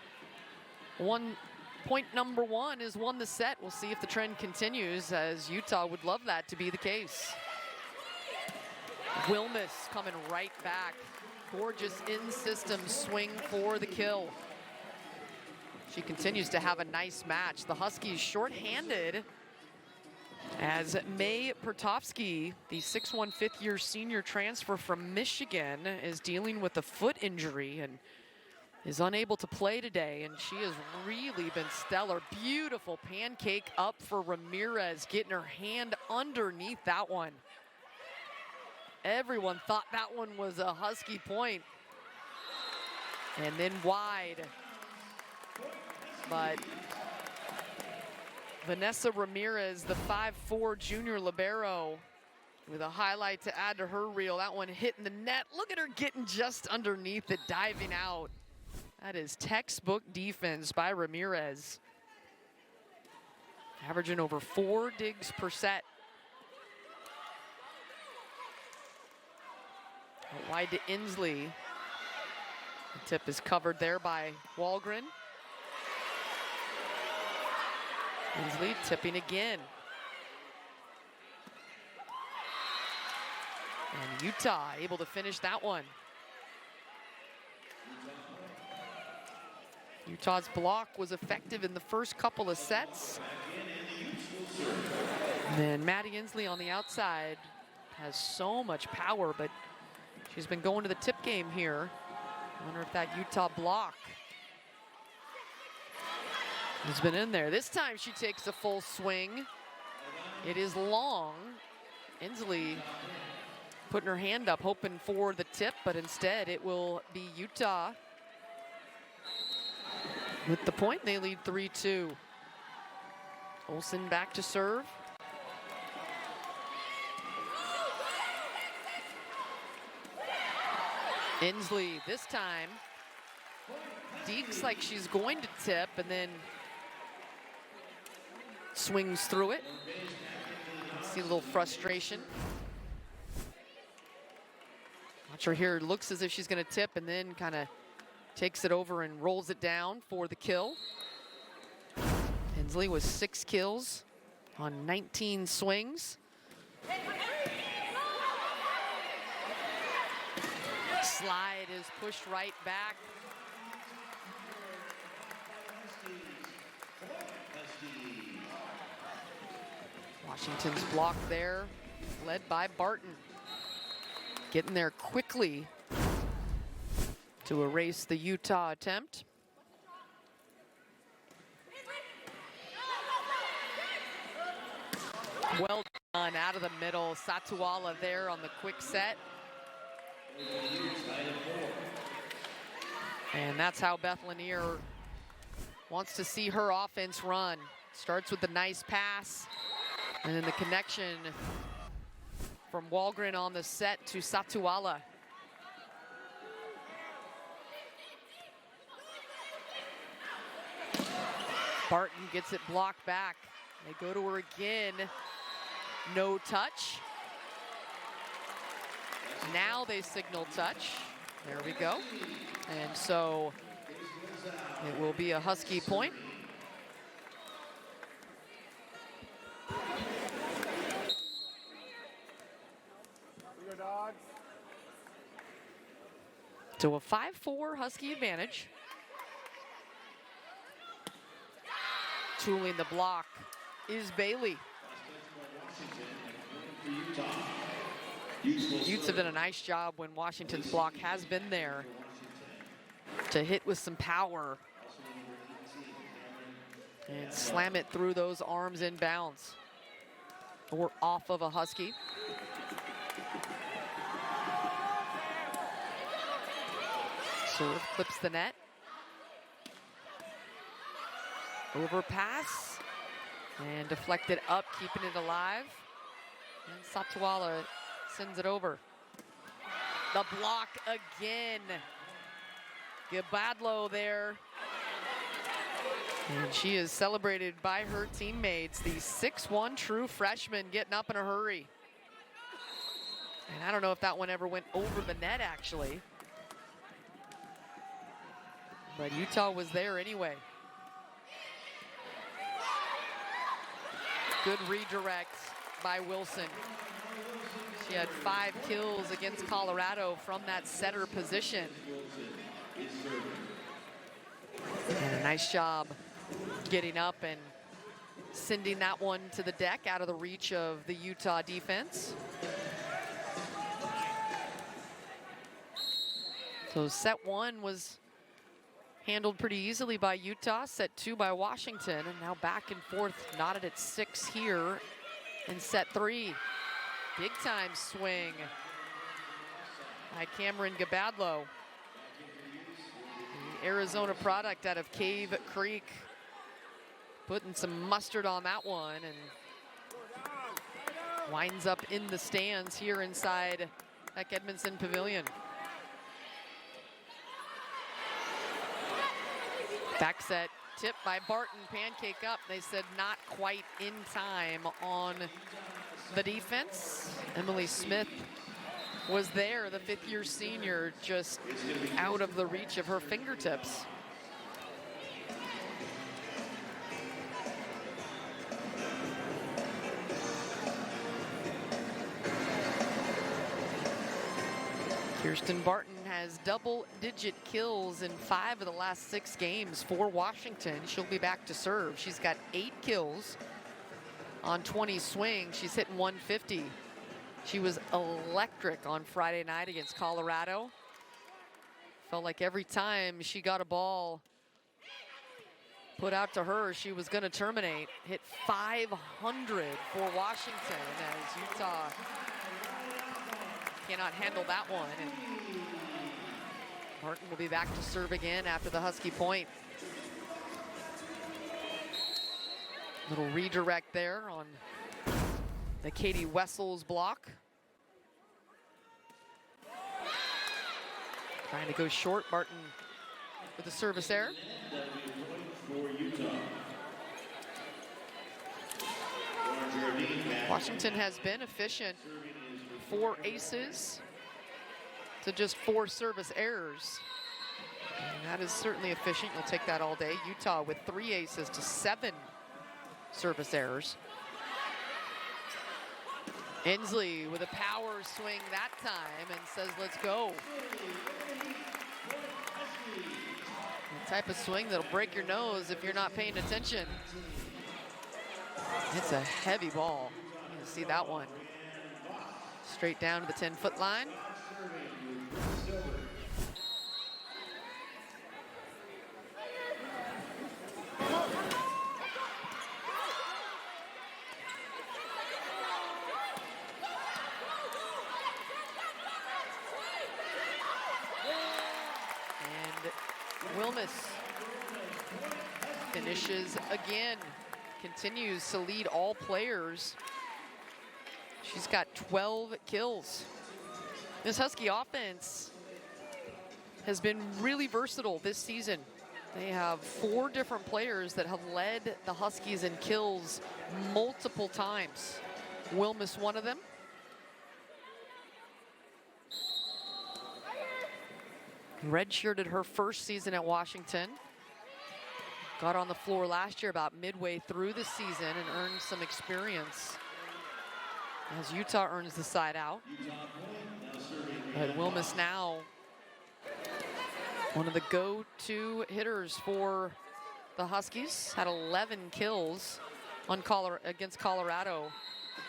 point number 1 has won the set. We'll see if the trend continues, as Utah would love that to be the case. Wilmus coming right back. Gorgeous in-system swing for the kill. She continues to have a nice match. The Huskies shorthanded as May Pertovsky, the 6'1" fifth-year senior transfer from Michigan, is dealing with a foot injury and is unable to play today, and she has really been stellar. Beautiful pancake up for Ramirez, getting her hand underneath that one. Everyone thought that one was a Husky point. And then wide. But Vanessa Ramirez, the 5'4" junior libero, with a highlight to add to her reel. That one hitting the net. Look at her getting just underneath it, diving out. That is textbook defense by Ramirez. Averaging over 4 digs per set. Wide to Inslee. The tip is covered there by Walgren. Inslee tipping again. And Utah able to finish that one. Utah's block was effective in the first couple of sets. And then Maddie Inslee on the outside has so much power, but she's been going to the tip game here. I wonder if that Utah block has been in there. This time she takes a full swing. It is long. Inslee putting her hand up, hoping for the tip, but instead it will be Utah with the point. They lead 3-2. Olsen back to serve. Inslee this time dekes like she's going to tip and then swings through it. See a little frustration. Watch her here, looks as if she's gonna tip and then kind of takes it over and rolls it down for the kill. Inslee with 6 kills on 19 swings. Slide is pushed right back. Washington's block there, led by Barton. Getting there quickly to erase the Utah attempt. Well done out of the middle. Satuala there on the quick set. And that's how Beth Lanier wants to see her offense run. Starts with a nice pass, and then the connection from Walgren on the set to Satuala. Barton gets it blocked back. They go to her again. No touch. Now they signal touch. There we go. And so it will be a Husky point. So a 5-4 Husky advantage. Tooling the block is Bailey. Utes have done a nice job when Washington's block has been there to hit with some power and slam it through those arms in bounds or off of a Husky. Serve clips the net. Overpass and deflected up, keeping it alive. And Satuala sends it over. The block again. Gabadlo there. And she is celebrated by her teammates. The 6'1" true freshman getting up in a hurry. And I don't know if that one ever went over the net, actually. But Utah was there anyway. Good redirect by Wilson. She had 5 kills against Colorado from that setter position. And a nice job getting up and sending that one to the deck out of the reach of the Utah defense. So set 1 was handled pretty easily by Utah. Set 2 by Washington, and now back and forth, knotted at 6 here in set 3. Big time swing by Cameron Gabadlo. The Arizona product out of Cave Creek. Putting some mustard on that one and winds up in the stands here inside Beck Edmondson Pavilion. Back set tip by Barton, pancake up. They said not quite in time on the defense. Emily Smith was there, the 5th-year senior, just out of the reach of her fingertips. Kirsten Barton has double-digit kills in 5 of the last 6 games for Washington. She'll be back to serve. She's got 8 kills on 20 swings. She's hitting 150. She was electric on Friday night against Colorado. Felt like every time she got a ball put out to her, she was going to terminate. Hit 500 for Washington as Utah cannot handle that one. And Martin will be back to serve again after the Husky point. Little redirect there on the Katie Wessels block. Trying to go short, Martin with a service error. Washington has been efficient. 4 aces to just 4 service errors. And that is certainly efficient. You'll take that all day. Utah with 3 aces to 7 service errors. Inslee with a power swing that time and says, let's go. The type of swing that'll break your nose if you're not paying attention. It's a heavy ball. You can see that one. Straight down to the 10-foot line. And Wilmus finishes again. Continues to lead all players She's got 12 kills. This Husky offense has been really versatile this season. They have 4 different players that have led the Huskies in kills multiple times. Wilmus, one of them. Redshirted her first season at Washington. Got on the floor last year about midway through the season and earned some experience as Utah earns the side out. But Wilmus now one of the go-to hitters for the Huskies. Had 11 kills on against Colorado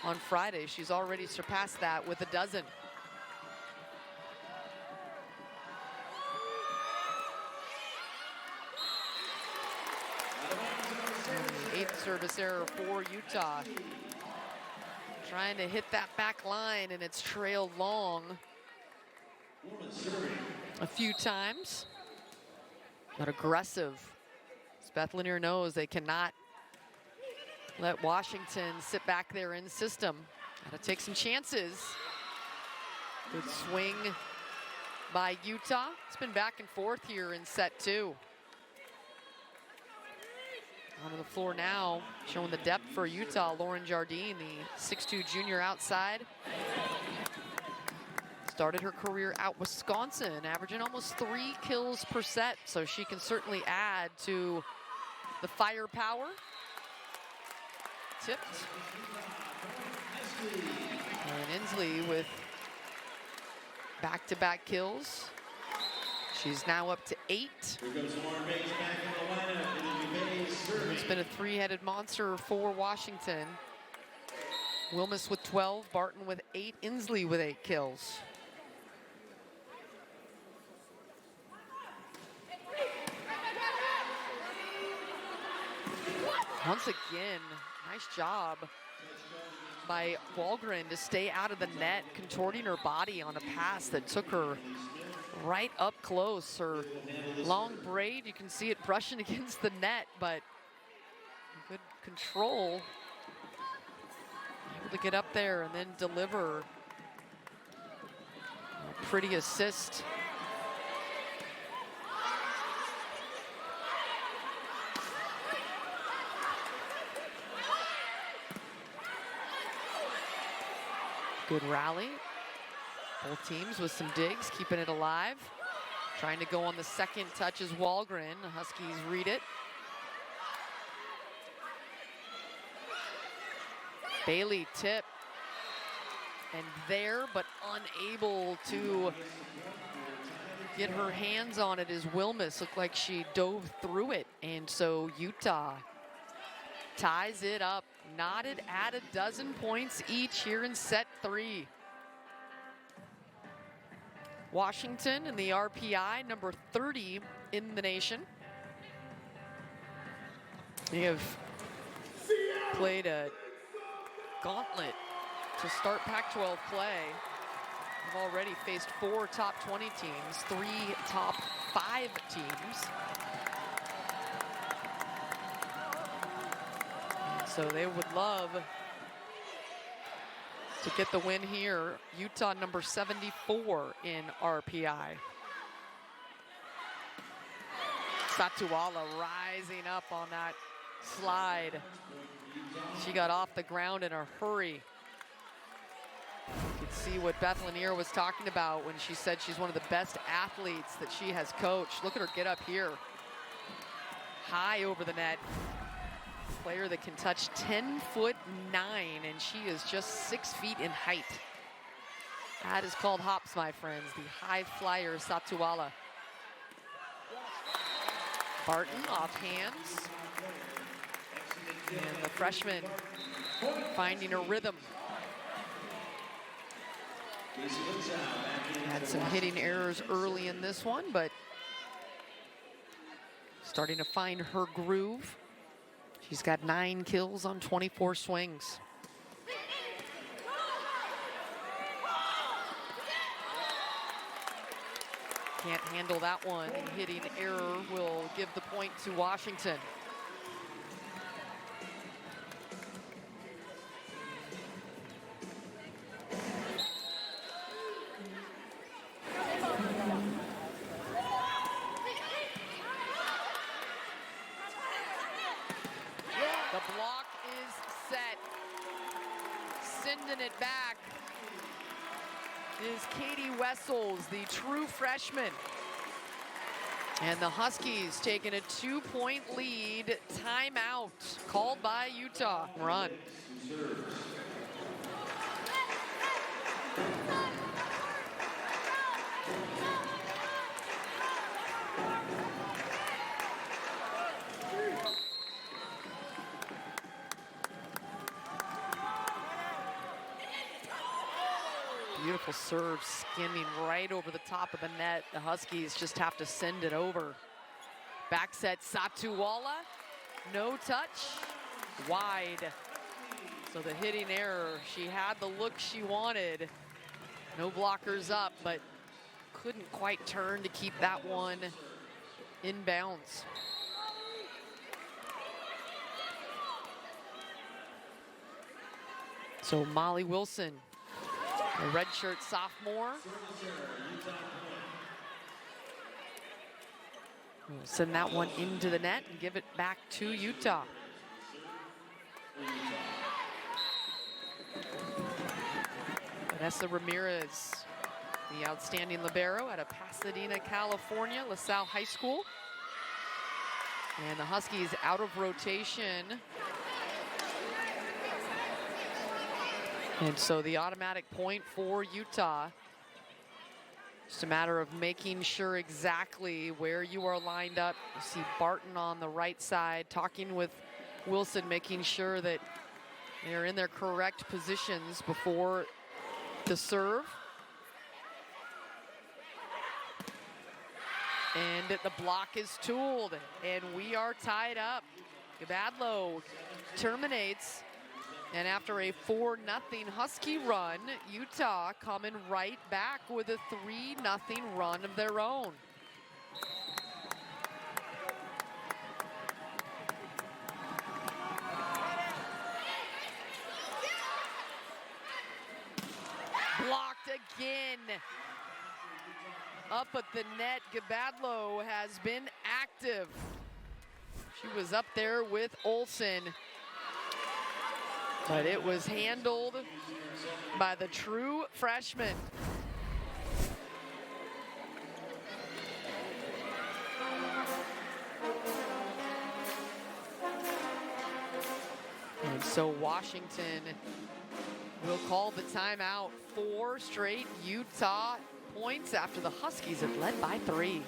on Friday. She's already surpassed that with a dozen. Eighth service error for Utah. Trying to hit that back line, and it's trailed long a few times. But aggressive. As Beth Lanier knows, they cannot let Washington sit back there in system. Gotta take some chances. Good swing by Utah. It's been back and forth here in set 2. Onto the floor now, showing the depth for Utah. Lauren Jardine, the 6'2" junior outside. Started her career out Wisconsin, averaging almost 3 kills per set, so she can certainly add to the firepower. Tipped. And Inslee with back-to-back kills. She's now up to 8. It's been a 3-headed monster for Washington. Wilmus with 12, Barton with 8, Inslee with 8 kills. Once again, nice job by Wahlgren to stay out of the net, contorting her body on a pass that took her right up close. Her long braid, you can see it brushing against the net, but good control. Able to get up there and then deliver a pretty assist. Good rally. Both teams with some digs, keeping it alive. Trying to go on the second touch is Wahlgren. The Huskies read it. Bailey tip. And there, but unable to get her hands on it as Wilmus. Looked like she dove through it. And so Utah ties it up. Knotted at a dozen points each here in set 3. Washington in the RPI, number 30 in the nation. They have played a gauntlet to start Pac-12 play. They've already faced 4 top 20 teams, 3 top 5 teams. So they would love to get the win here. Utah number 74 in RPI. Satuala rising up on that slide. She got off the ground in a hurry. You could see what Beth Lanier was talking about when she said she's one of the best athletes that she has coached. Look at her get up here. High over the net. Player that can touch 10'9", and she is just 6 feet in height. That is called hops, my friends. The high flyer Satuala. Barton off hands. And the freshman finding her rhythm. Had some hitting errors early in this one, but starting to find her groove. She's got 9 kills on 24 swings. Can't handle that one. Hitting error will give the point to Washington. sending it back is Katie Wessels, the true freshman. And the Huskies taking a 2-point lead. Timeout called by Utah. Run. Beautiful serve, skimming right over the top of the net. The Huskies just have to send it over. Back set, Satuwala, no touch, wide. So the hitting error, she had the look she wanted. No blockers up, but couldn't quite turn to keep that one in bounds. So Molly Wilson, a redshirt sophomore. We'll send that one into the net and give it back to Utah. Vanessa Ramirez, the outstanding libero out of Pasadena, California, LaSalle High School. And the Huskies out of rotation. And so the automatic point for Utah. Just a matter of making sure exactly where you are lined up. You see Barton on the right side talking with Wilson, making sure that they're in their correct positions before the serve. And the block is tooled, and we are tied up. Gabadlo terminates. And after a 4-0 Husky run, Utah coming right back with a 3-0 run of their own. Blocked again. Up at the net, Gabadlo has been active. She was up there with Olsen. But it was handled by the true freshman. And so Washington will call the timeout. 4 straight Utah points after the Huskies have led by 3.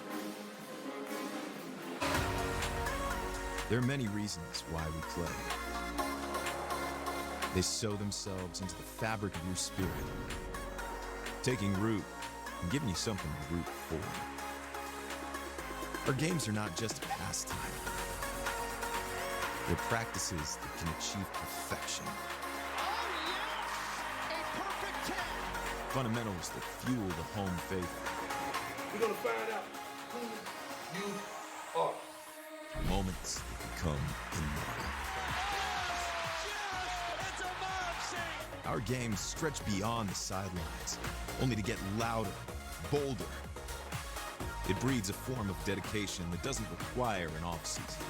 There are many reasons why we play. They sow themselves into the fabric of your spirit, taking root and giving you something to root for. Our games are not just a pastime. They're practices that can achieve perfection. Fundamentals that fuel the home faith. We're gonna find out who you are. Moments that become immortal. Our games stretch beyond the sidelines, only to get louder, bolder. It breeds a form of dedication that doesn't require an off-season.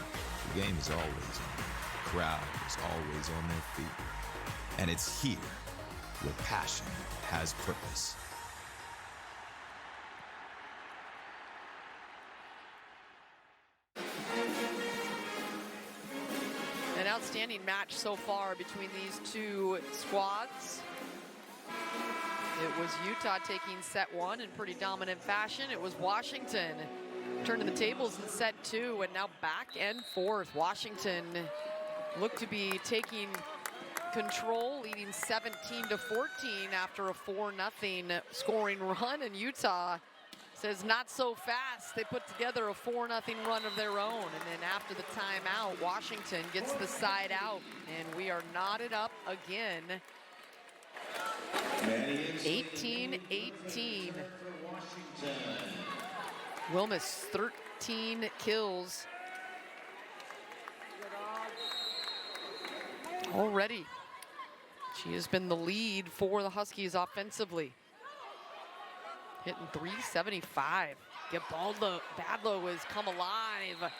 The game is always on. The crowd is always on their feet. And it's here where passion has purpose. An outstanding match so far between these two squads. It was Utah taking set 1 in pretty dominant fashion. It was Washington turning the tables in set 2, and now back and forth. Washington looked to be taking control, leading 17-14 after a 4-0 scoring run, and Utah says not so fast. They put together a 4-0 run of their own, and then after the timeout, Washington gets the side out, and we are knotted up again. 18-18. Wilmus, 13 kills already. She has been the lead for the Huskies offensively. Hitting .375. Badlow has come alive.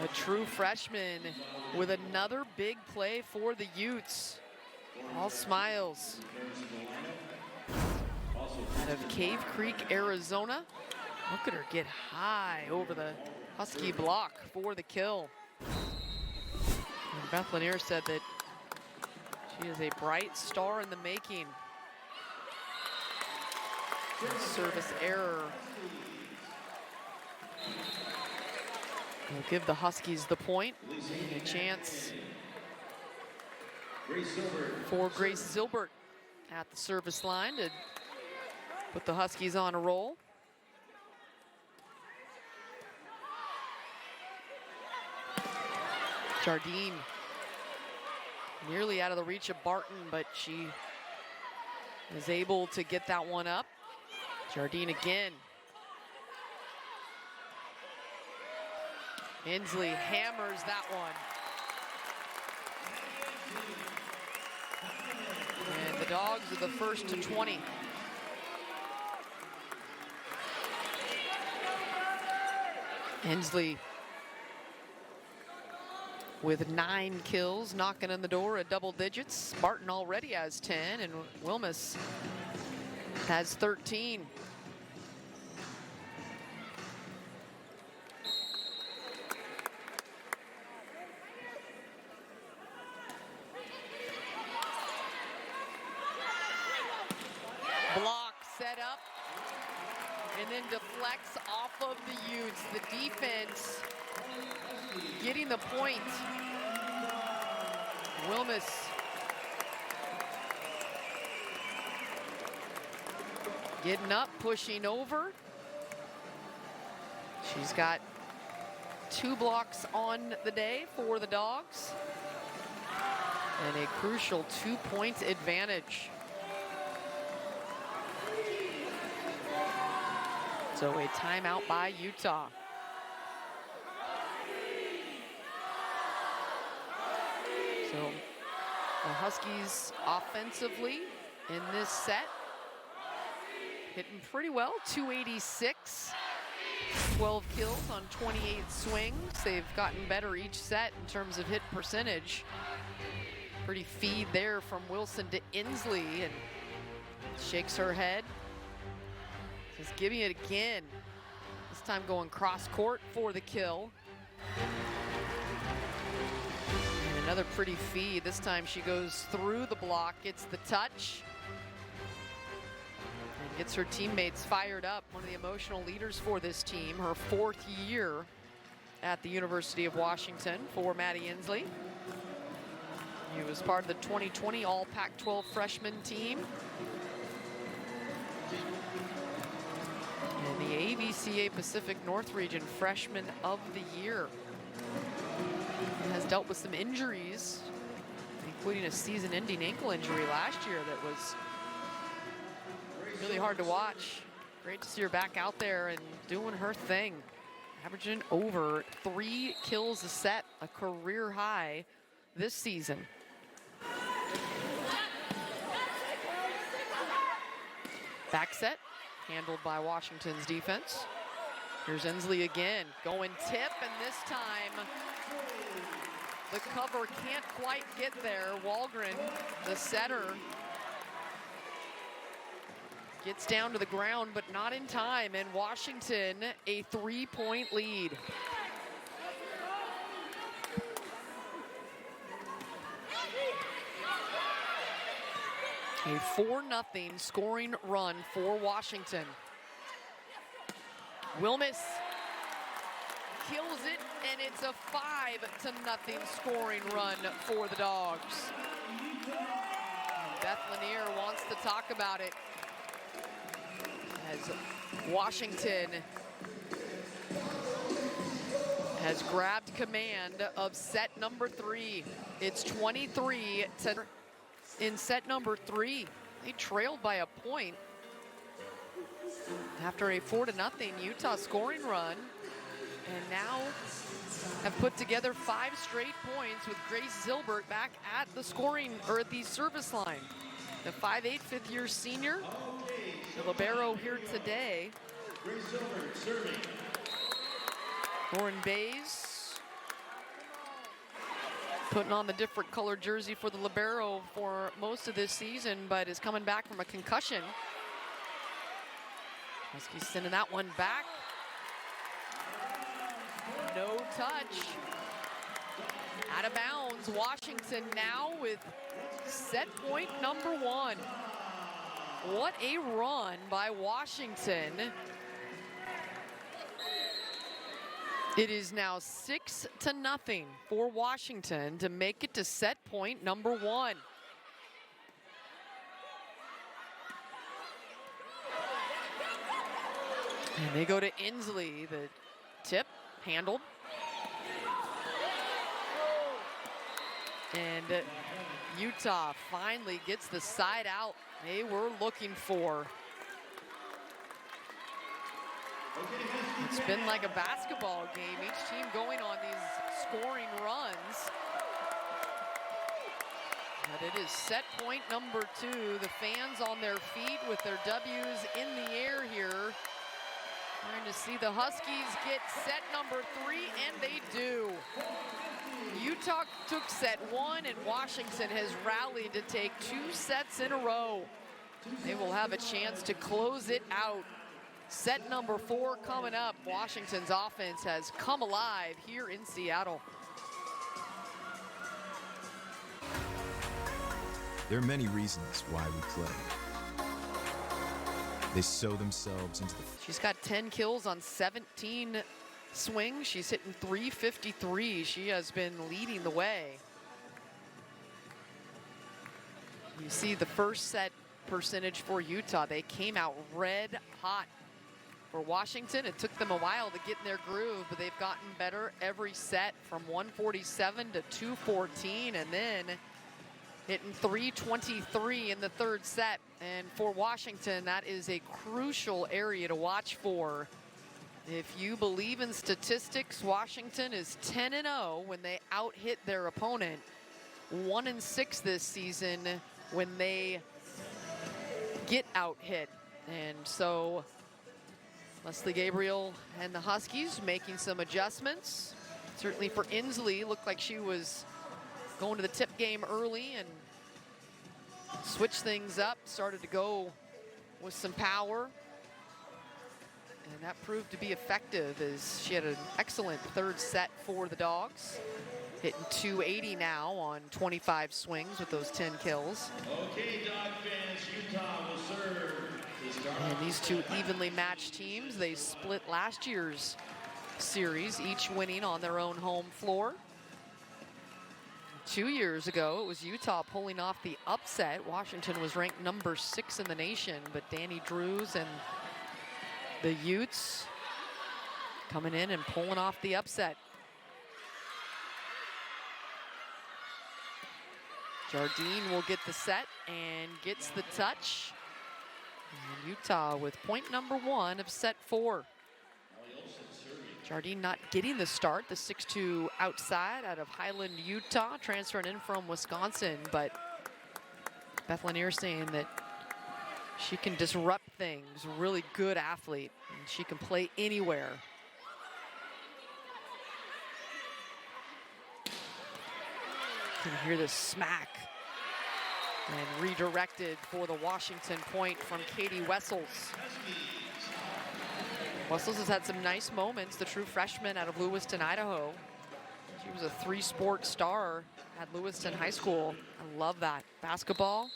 A true freshman with another big play for the Utes. All smiles. Out of Cave Creek, Arizona. Look at her get high over the Husky block for the kill. And Beth Lanier said that she is a bright star in the making. Service error. Will give the Huskies the point. And a chance for Grace Zilbert at the service line to put the Huskies on a roll. Jardine nearly out of the reach of Barton, but she is able to get that one up. Jardine again. Inslee hammers that one. And the Dogs are the first to 20. Inslee with 9 kills, knocking on the door at double digits. Barton already has 10, and Wilmus has 13. Block set up, and then deflects off of the Utes. The defense getting the point. Wilmus getting up, pushing over. She's got 2 blocks on the day for the Dogs. And a crucial 2-point advantage. So a timeout by Utah. So the Huskies offensively in this set hitting pretty well, 286, 12 kills on 28 swings. They've gotten better each set in terms of hit percentage. Pretty feed there from Wilson to Inslee, and shakes her head. Just giving it again. This time going cross court for the kill. And another pretty feed. This time she goes through the block, gets the touch, and gets her teammates fired up. One of the emotional leaders for this team, her 4th year at the University of Washington for Maddie Inslee. He was part of the 2020 All Pac-12 freshman team. And the AVCA Pacific North Region Freshman of the Year. He has dealt with some injuries, including a season-ending ankle injury last year that was really hard to watch. Great to see her back out there and doing her thing. Averaging over 3 kills a set, a career high this season. Back set, handled by Washington's defense. Here's Inslee again, going tip, and this time the cover can't quite get there. Walgren, the setter, gets down to the ground, but not in time, and Washington a 3-point lead. A 4-0 scoring run for Washington. Wilmus kills it, and it's a 5-0 scoring run for the Dogs. Beth Lanier wants to talk about it as Washington has grabbed command of set number 3. It's 23 to in set number 3. They trailed by a point after a 4-0 Utah scoring run, and now have put together 5 straight points with Grace Zilbert back at the scoring, or at the service line. The 5'8", 5th-year senior, the libero here today. Grace Zilbert serving. Lauren Bays putting on the different colored jersey for the libero for most of this season, but is coming back from a concussion. Huskies sending that one back. No touch. Out of bounds. Washington now with set point number 1. What a run by Washington. It is now 6-0 for Washington to make it to set point number 1. And they go to Inslee. The tip handled. And Utah finally gets the side out they were looking for. It's been like a basketball game, each team going on these scoring runs. But it is set point number 2. The fans on their feet with their W's in the air here. Trying to see the Huskies get set number 3, and they do. Utah took set 1, and Washington has rallied to take 2 sets in a row. They will have a chance to close it out. Set number 4 coming up. Washington's offense has come alive here in Seattle. There are many reasons why we play. They sow themselves into the... She's got 10 kills on 17 swings. She's hitting .353. She has been leading the way. You see the first set percentage for Utah. They came out red hot. For Washington, it took them a while to get in their groove, but they've gotten better every set from 147 to 214, and then hitting .323 in the third set. And for Washington, that is a crucial area to watch for. If you believe in statistics, Washington is 10-0 when they out-hit their opponent. 1-6 this season when they get out-hit. And so Leslie Gabriel and the Huskies making some adjustments. Certainly for Inslee, looked like she was going to the tip game early and switched things up, started to go with some power. And that proved to be effective as she had an excellent third set for the Dogs. Hitting .280 now on 25 swings with those 10 kills. Okay, Dog fans, Utah will serve. And these two evenly matched teams, they split last year's series, each winning on their own home floor. 2 years ago, it was Utah pulling off the upset. Washington was ranked number 6 in the nation, but Danny Drews and the Utes coming in and pulling off the upset. Jardine will get the set and gets the touch. And Utah with point number 1 of set 4. Jardine not getting the start, the 6'2" outside out of Highland, Utah, transferring in from Wisconsin, but Beth Lanier saying that she can disrupt things, really good athlete, and she can play anywhere. You can hear the smack. And redirected for the Washington point from Katie Wessels. Wessels has had some nice moments, the true freshman out of Lewiston, Idaho. She was a 3-sport star at Lewiston High School. I love that. Basketball,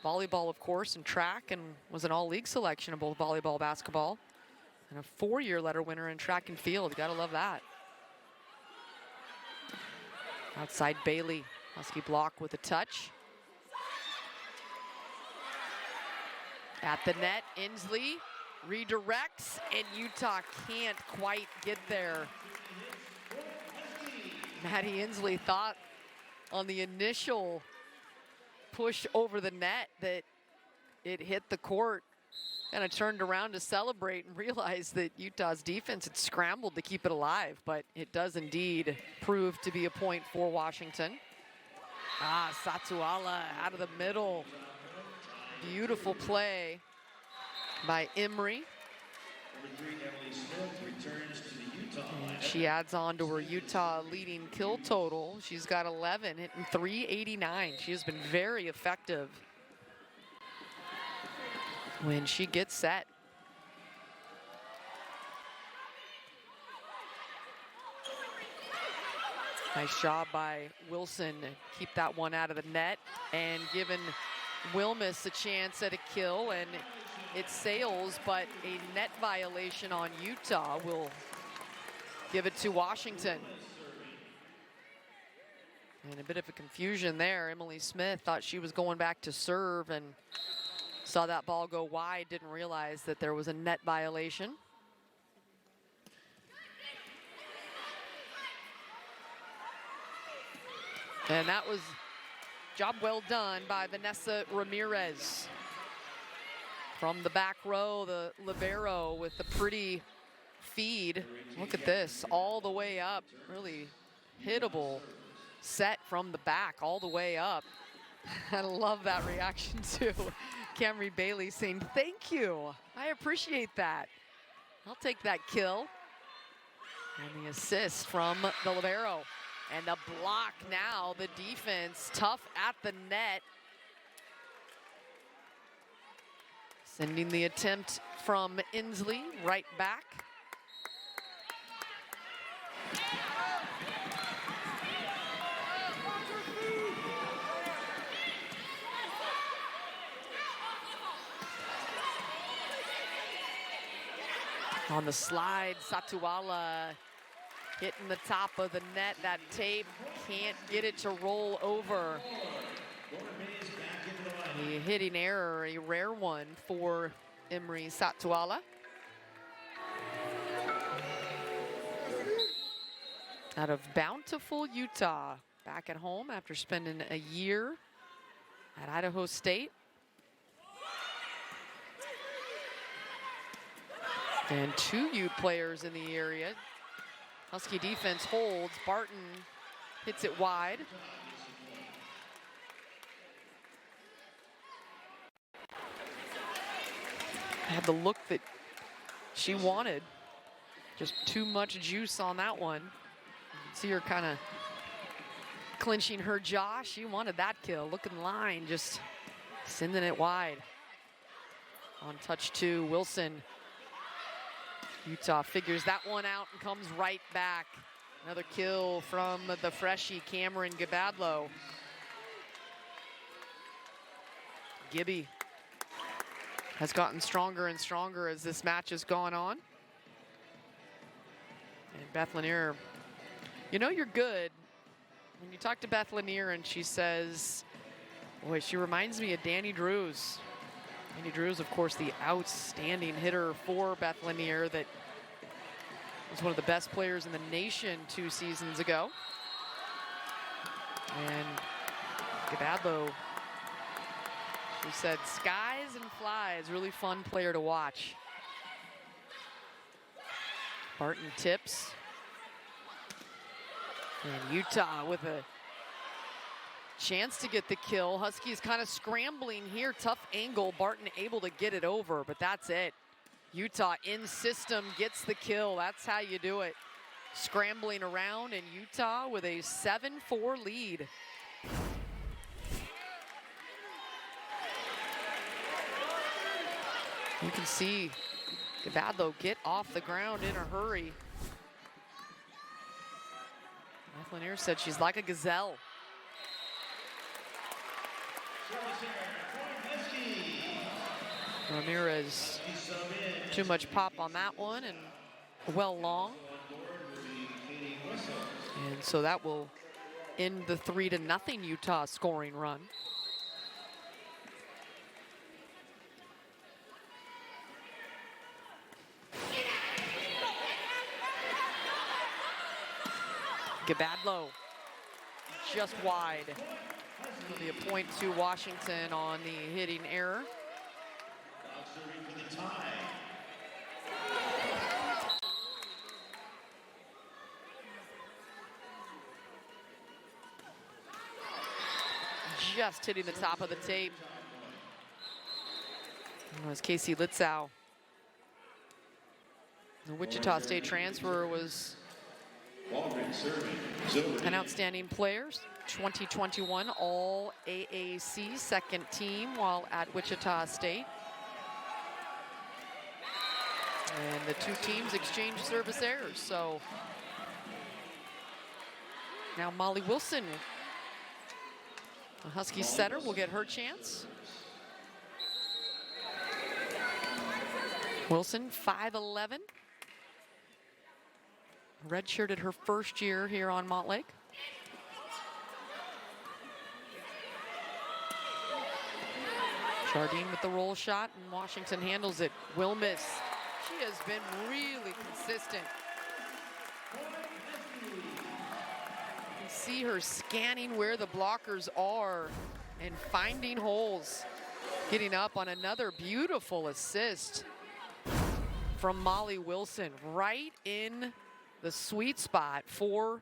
volleyball, of course, and track, and was an all-league selection of both volleyball, basketball, and a 4-year letter winner in track and field. Gotta love that. Outside Bailey, Husky block with a touch. At the net, Inslee redirects, and Utah can't quite get there. Maddie Inslee thought on the initial push over the net that it hit the court. Kind of turned around to celebrate and realized that Utah's defense had scrambled to keep it alive, but it does indeed prove to be a point for Washington. Satuala out of the middle. Beautiful play by Emery. Number 3, Emily Smith returns to the Utah line. And she adds on to her Utah leading kill total. She's got 11, hitting 389. She has been very effective when she gets set. Nice job by Wilson to keep that one out of the net and giving Wilmus a chance at a kill, and it sails, but a net violation on Utah will give it to Washington. And a bit of a confusion there. Emily Smith thought she was going back to serve and saw that ball go wide, didn't realize that there was a net violation. And that was job well done by Vanessa Ramirez. From the back row, the libero with the pretty feed. Look at this, all the way up. Really hittable set from the back, all the way up. I love that reaction too. Camry Bailey saying, thank you. I appreciate that. I'll take that kill. And the assist from the libero. And the block now, the defense tough at the net. Sending the attempt from Inslee right back. On the slide, Satuala hitting the top of the net. That tape can't get it to roll over. A hitting error, a rare one for Emery Satuala. Out of Bountiful, Utah, back at home after spending a year at Idaho State. And 2 Ute players in the area. Husky defense holds. Barton hits it wide. Had the look that she wanted. Just too much juice on that one. See her kind of clenching her jaw. She wanted that kill. Look in line, just sending it wide. On touch 2, Wilson. Utah figures that one out and comes right back. Another kill from the freshie, Cameron Gabadlo. Gibby has gotten stronger and stronger as this match has gone on. And Beth Lanier, you know you're good when you talk to Beth Lanier and she says, boy, she reminds me of Danny Drews. Danny Drews, of course, the outstanding hitter for Beth Lanier that was one of the best players in the nation 2 seasons ago. And Gabadlo, she said, skies and flies, really fun player to watch. Barton tips. And Utah with a chance to get the kill. Huskies kind of scrambling here. Tough angle. Barton able to get it over, but that's it. Utah in system gets the kill. That's how you do it. Scrambling around, and Utah with a 7-4 lead. You can see Gabadlo get off the ground in a hurry. Beth Lanier said she's like a gazelle. Ramirez, too much pop on that one and well long. And so that will end the 3-0 Utah scoring run. Gabadlo just wide. It'll be a point to Washington on the hitting error. Just hitting the top of the tape. It was Casey Litzow. The Wichita State transfer was an outstanding player. 2021 All AAC second team while at Wichita State. And the two teams exchanged service errors, so now Molly Wilson, the Husky setter, will get her chance. Wilson, 5'11", redshirted her first year here on Montlake. Jardine with the roll shot, and Washington handles it. Wilmus, she has been really consistent. You can see her scanning where the blockers are and finding holes. Getting up on another beautiful assist from Molly Wilson, right in the sweet spot for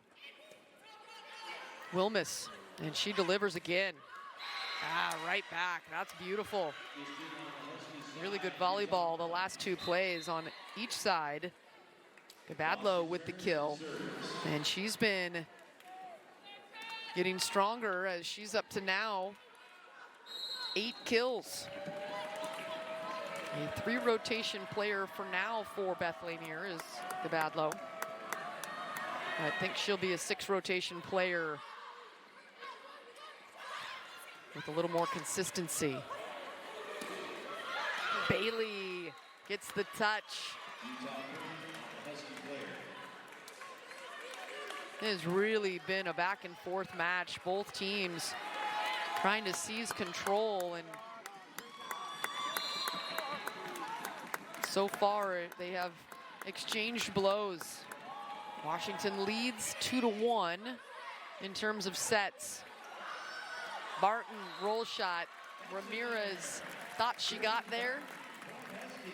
Wilmus, and she delivers again. Right back. That's beautiful. Really good volleyball the last two plays on each side. Gabadlo with the kill. And she's been getting stronger as she's up to now 8 kills. A 3-rotation player for now for Beth Lanier is Gabadlo. I think she'll be a 6-rotation player with a little more consistency. Bailey gets the touch. It has really been a back and forth match. Both teams trying to seize control, and so far they have exchanged blows. Washington leads 2-1 in terms of sets. Barton, roll shot. Ramirez thought she got there.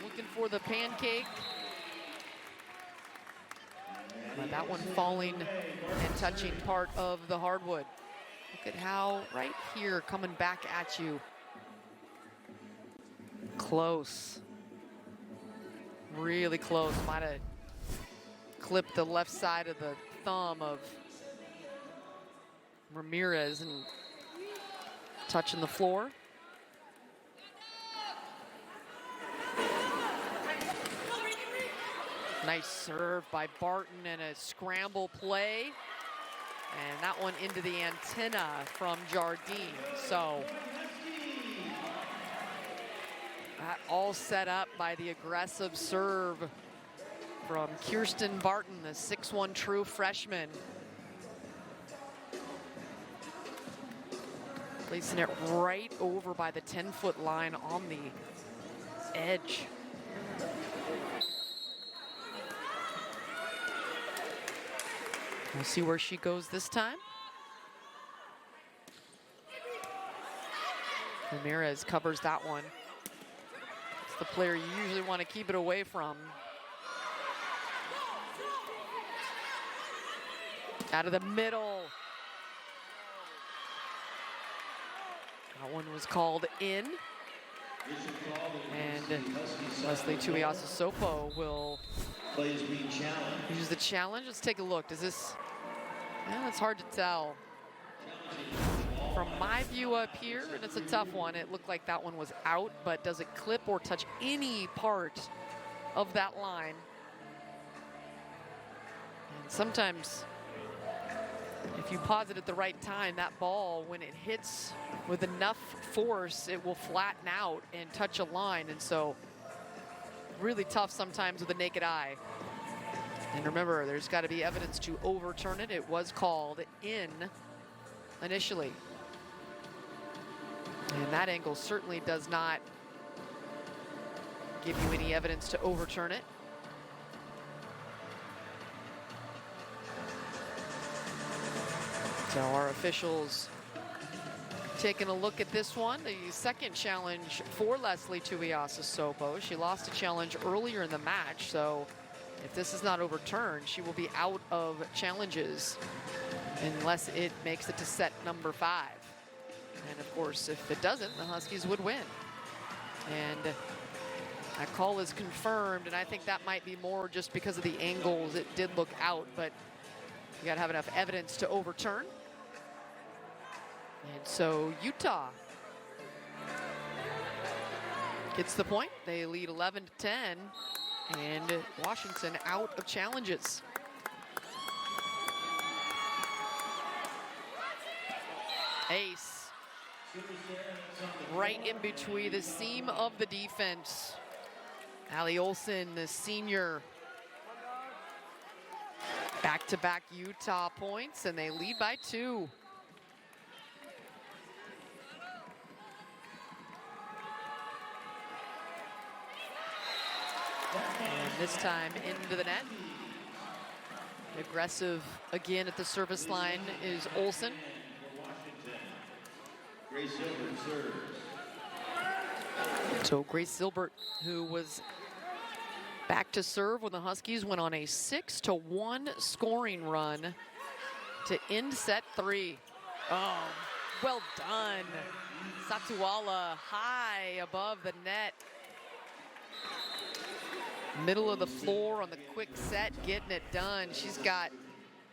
Looking for the pancake. But that one falling and touching part of the hardwood. Look at how right here coming back at you. Close. Really close. Might have clipped the left side of the thumb of Ramirez and touching the floor. Nice serve by Barton and a scramble play. And that one into the antenna from Jardine. So that all set up by the aggressive serve from Kirsten Barton, the 6'1" true freshman. Placing it right over by the 10-foot line on the edge. We'll see where she goes this time. Ramirez covers that one. It's the player you usually want to keep it away from. Out of the middle. That one was called in. And Leslie Tuiasosopo will use the challenge. Let's take a look. Does this, yeah, it's hard to tell. From my view up here, and it's a tough one, it looked like that one was out, but does it clip or touch any part of that line? And sometimes, if you pause it at the right time, that ball, when it hits with enough force, it will flatten out and touch a line. And so really tough sometimes with the naked eye. And remember, there's got to be evidence to overturn it. It was called in initially. And that angle certainly does not give you any evidence to overturn it. So our officials taking a look at this one. The second challenge for Leslie Tuiasosopo. She lost a challenge earlier in the match, so if this is not overturned, she will be out of challenges unless it makes it to set number 5. And of course, if it doesn't, the Huskies would win. And That call is confirmed, and I think that might be more just because of the angles. It did look out, but you got to have enough evidence to overturn. And so Utah gets the point. They lead 11-10, and Washington out of challenges. Ace. Right in between the seam of the defense. Allie Olsen, the senior. Back-to-back Utah points, and they lead by 2. And this time into the net. Aggressive again at the service line is Olsen. Grace Silbert serves. So Grace Silbert, who was back to serve when the Huskies went on a 6-1 scoring run to end set 3. Oh, well done. Satuala high above the net. Middle of the floor on the quick set, getting it done. She's got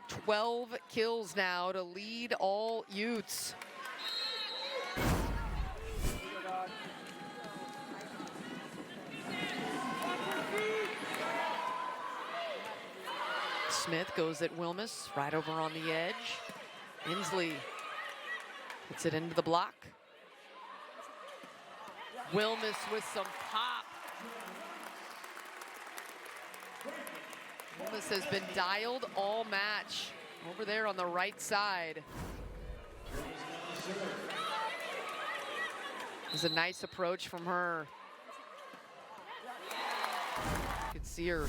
12 kills now to lead all Utes. Smith goes at Wilmus, right over on the edge. Inslee gets it into the block. Wilmus with some pop. Wilmus has been dialed all match over there on the right side. It was a nice approach from her. You could see her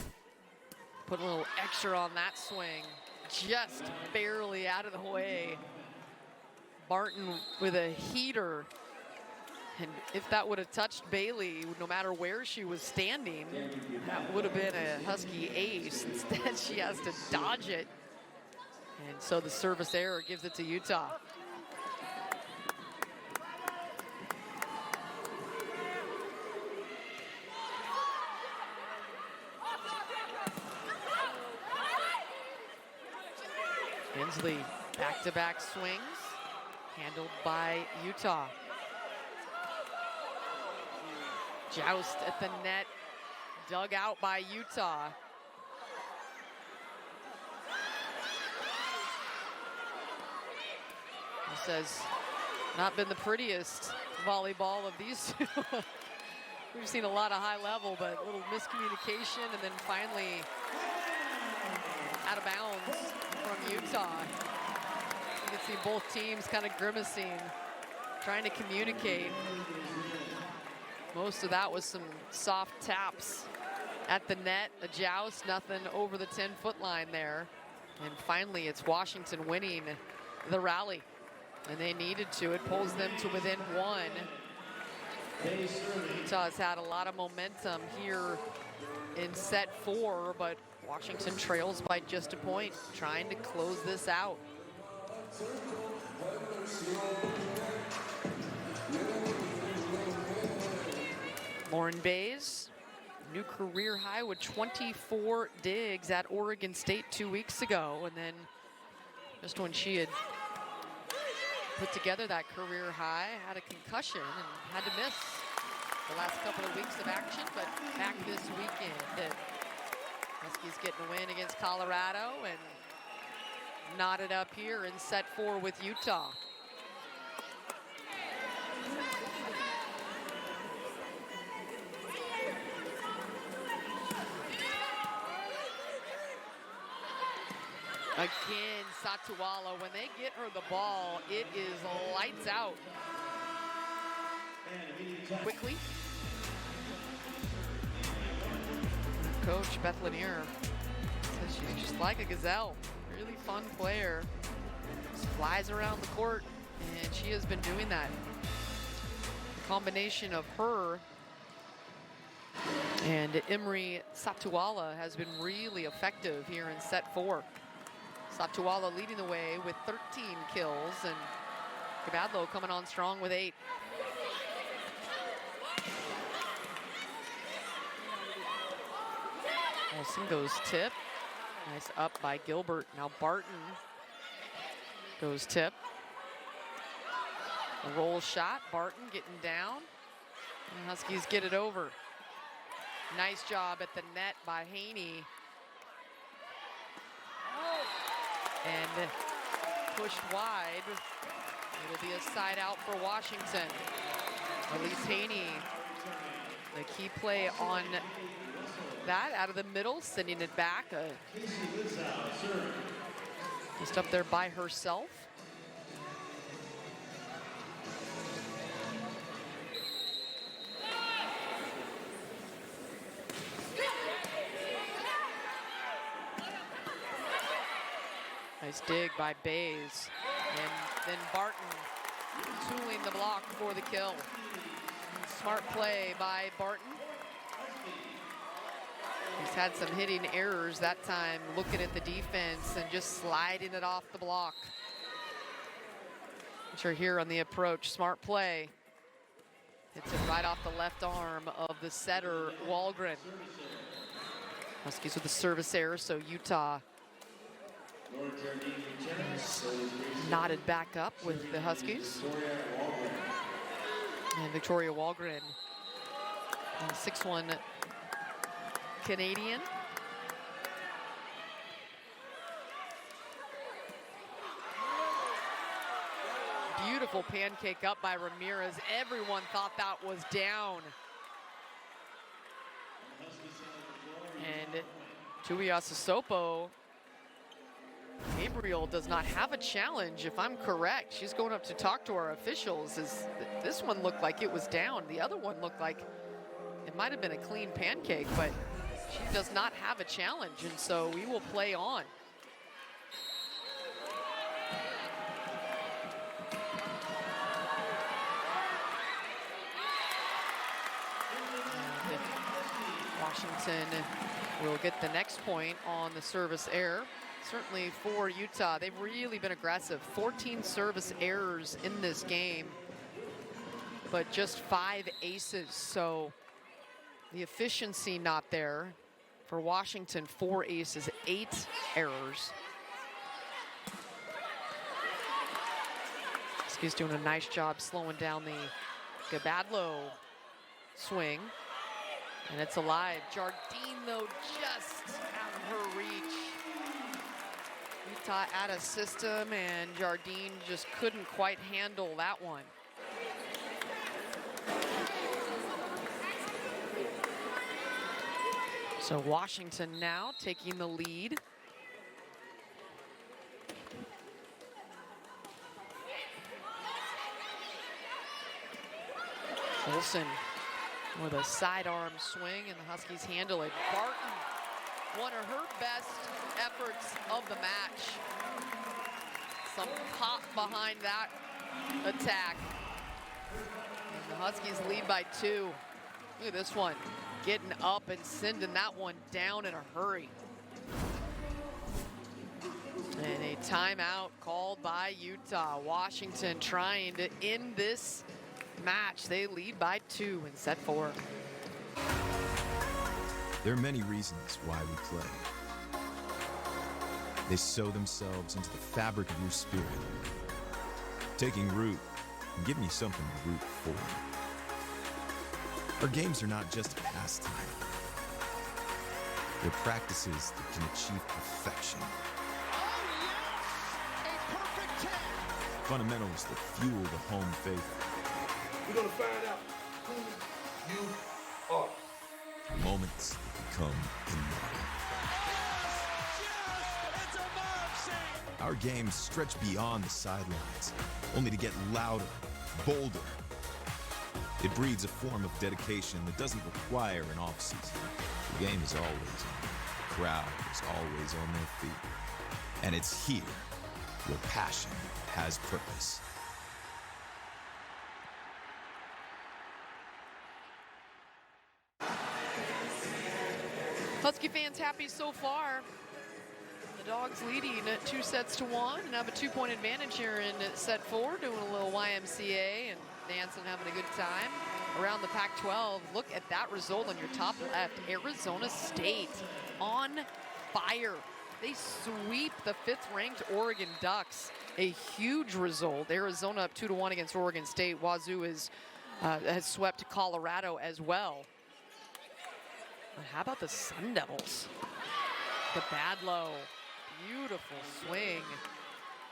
put a little extra on that swing, just barely out of the way. Barton with a heater. And if that would have touched Bailey, no matter where she was standing, that would have been a Husky ace. Instead, she has to dodge it. And so the service error gives it to Utah. Inslee, back-to-back swings, handled by Utah. Joust at the net, dug out by Utah. This has not been the prettiest volleyball of these two. We've seen a lot of high level, but a little miscommunication, and then finally out of bounds from Utah. You can see both teams kind of grimacing, trying to communicate. Most of that was some soft taps at the net, a joust, nothing over the 10-foot line there. And finally, it's Washington winning the rally, and they needed to. It pulls them to within 1. Utah has had a lot of momentum here in set 4, but Washington trails by just a point, trying to close this out. Lauren Bays, new career high with 24 digs at Oregon State 2 weeks ago. And then just when she had put together that career high, had a concussion and had to miss the last couple of weeks of action, but back this weekend. And Huskies getting a win against Colorado and knotted up here in set 4 with Utah. Again, Satuala, when they get her the ball, it is lights out. Quickly. Coach Beth Lanier says she's just like a gazelle. Really fun player. Just flies around the court, and she has been doing that. The combination of her and Imri Satuala has been really effective here in set 4. Satuala leading the way with 13 kills, and Cabadlo coming on strong with 8. Wilson goes tip. Nice up by Gilbert. Now Barton goes tip. A roll shot. Barton getting down. And the Huskies get it over. Nice job at the net by Haney. And pushed wide. It'll be a side out for Washington. Elise Haney, the key play on that, out of the middle, sending it back. Just up there by herself. Nice dig by Bays. And then Barton tooling the block for the kill. Smart play by Barton. He's had some hitting errors that time, looking at the defense and just sliding it off the block. Which are here on the approach. Smart play. Hits it right off the left arm of the setter, Walgren. Huskies with the service error, so Utah knotted back up with the Huskies. And Victoria Walgren, 6'1" Canadian. Beautiful pancake up by Ramirez. Everyone thought that was down. And Tuiasosopo, Gabriel does not have a challenge, if I'm correct. She's going up to talk to our officials. This one looked like it was down. The other one looked like it might have been a clean pancake, but she does not have a challenge, and so we will play on. And Washington will get the next point on the service error. Certainly for Utah, they've really been aggressive. 14 service errors in this game, but just 5 aces. So the efficiency not there. For Washington, 4 aces, 8 errors. He's doing a nice job slowing down the Gabadlo swing. And it's alive. Jardine, though, just out of her reach. Utah out of system, and Jardine just couldn't quite handle that one. So Washington now taking the lead. Olsen with a sidearm swing, and the Huskies handle it. Barton, one of her best efforts of the match. Some pop behind that attack. And the Huskies lead by 2. Look at this one, getting up and sending that one down in a hurry. And a timeout called by Utah. Washington trying to end this match. They lead by 2 in set 4. There are many reasons why we play. They sow themselves into the fabric of your spirit, taking root and giving you something to root for. Our games are not just a pastime. They're practices that can achieve perfection. Fundamentals that fuel the home faith. We're gonna find out who you are. Moments that become immortal. Our games stretch beyond the sidelines, only to get louder, bolder. It breeds a form of dedication that doesn't require an off-season. The game is always on. The crowd is always on their feet. And it's here where passion has purpose. Husky fans happy so far. The Dogs leading 2-1 and have a 2-point advantage here in set 4, doing a little YMCA and dancing, having a good time. around the Pac-12. Look at that result on your top left. Arizona State on fire. They sweep the 5th-ranked Oregon Ducks. A huge result. Arizona up 2-1 against Oregon State. Wazoo has swept Colorado as well. But how about the Sun Devils? Gabadlo, beautiful swing.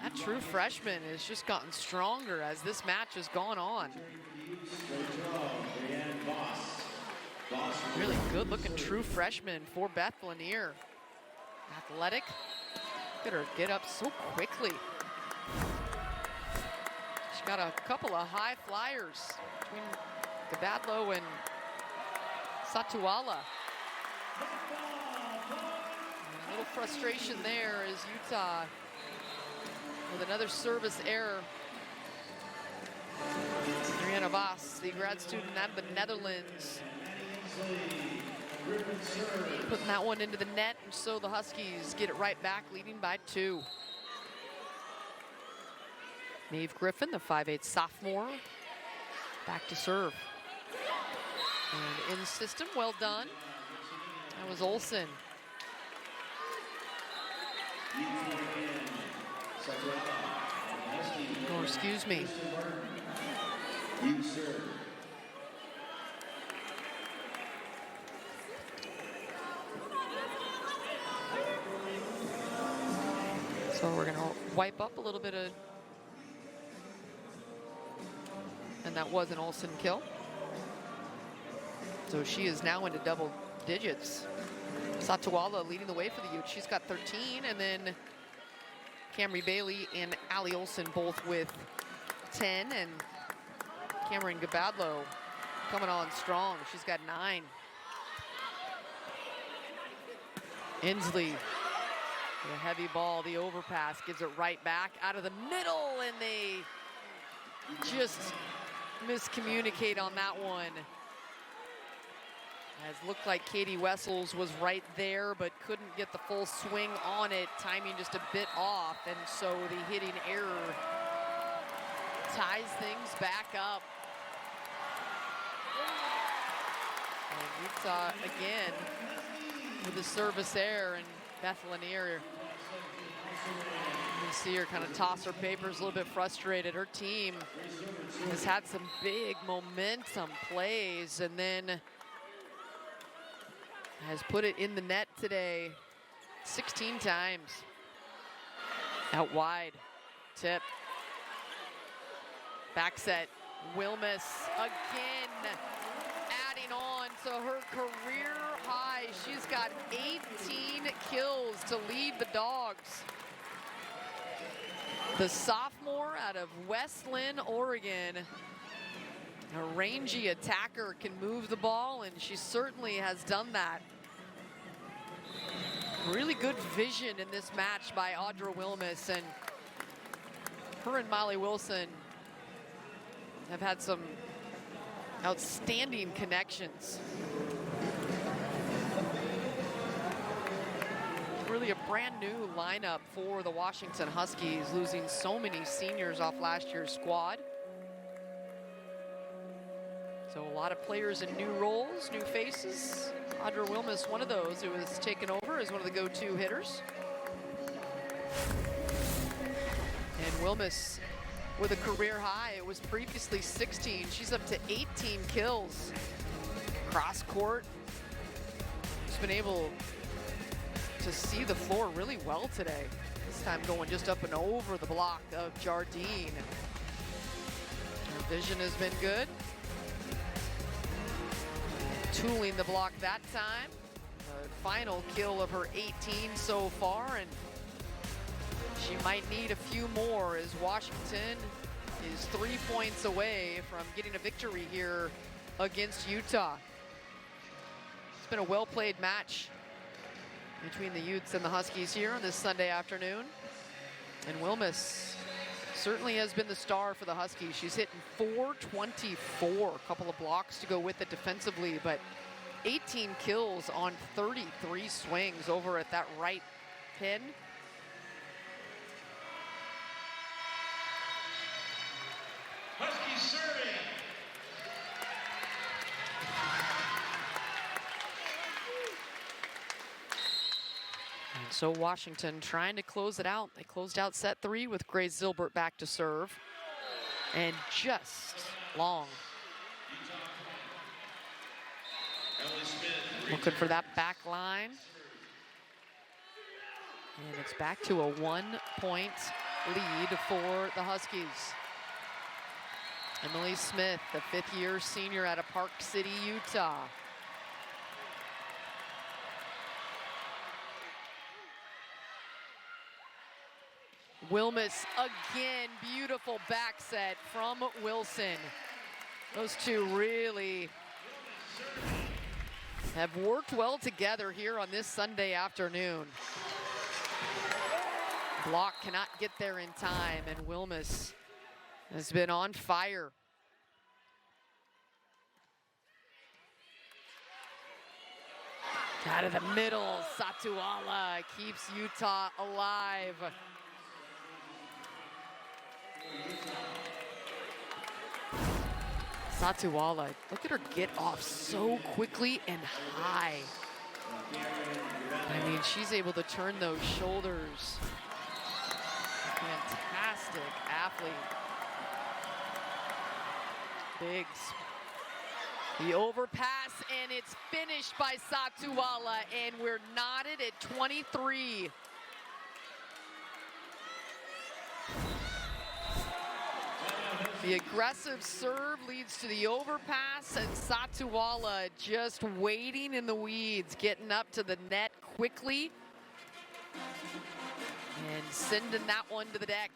That true freshman has just gotten stronger as this match has gone on. Really good-looking true freshman for Beth Lanier. Athletic. Look at her get up so quickly. She's got a couple of high flyers between Gabadlo and Satuala. A little frustration there as Utah with another service error. Rihanna Vos, the grad student out of the Netherlands, putting that one into the net, and so the Huskies get it right back, leading by 2. Maeve Griffin, the 5'8" sophomore, back to serve. And in system, well done. That was Olsen. Oh, excuse me. So we're gonna wipe up a little bit of, and that was an Olsen kill. So she is now into double digits. Satuala leading the way for the Utes. She's got 13, and then Camry Bailey and Allie Olsen both with 10, and Cameron Gabadlo coming on strong. She's got 9. Inslee, the heavy ball, the overpass, gives it right back out of the middle, and they just miscommunicate on that one. As looked like Katie Wessels was right there, but couldn't get the full swing on it. Timing just a bit off, and so the hitting error ties things back up. And Utah again with the service error, and Beth Lanier, you see her kind of toss her papers, a little bit frustrated. Her team has had some big momentum plays, and then has put it in the net today 16 times. Out wide, tip. Back set, Wilmus again adding on to her career high. She's got 18 kills to lead the Dogs. The sophomore out of West Lynn, Oregon. A rangy attacker, can move the ball, and she certainly has done that. Really good vision in this match by Audra Wilmus, and her and Molly Wilson have had some outstanding connections. Really a brand new lineup for the Washington Huskies, losing so many seniors off last year's squad. So a lot of players in new roles, new faces. Audra Wilmus, one of those who has taken over as one of the go-to hitters. And Wilmus with a career high. It was previously 16. She's up to 18 kills. Cross court. She's been able to see the floor really well today. This time going just up and over the block of Jardine. Her vision has been good. Tooling the block that time. The final kill of her 18 so far, and she might need a few more as Washington is 3 points away from getting a victory here against Utah. It's been a well-played match between the Utes and the Huskies here on this Sunday afternoon. And Wilmus certainly has been the star for the Huskies. She's hitting .424, a couple of blocks to go with it defensively, but 18 kills on 33 swings over at that right pin. Huskies serving. So Washington trying to close it out. They closed out set 3 with Grace Zilbert back to serve. And just long. Looking for that back line. And it's back to a 1-point lead for the Huskies. Emily Smith, the 5th-year senior out of Park City, Utah. Wilmus again, beautiful back set from Wilson. Those two really have worked well together here on this Sunday afternoon. Block cannot get there in time, and Wilmus has been on fire. Out of the middle, Satuala keeps Utah alive. Satuala, look at her get off so quickly and high. I mean, she's able to turn those shoulders. Fantastic athlete. Biggs. The overpass, and it's finished by Satuala, and we're knotted at 23. The aggressive serve leads to the overpass, and Satuala just waiting in the weeds, getting up to the net quickly and sending that one to the deck.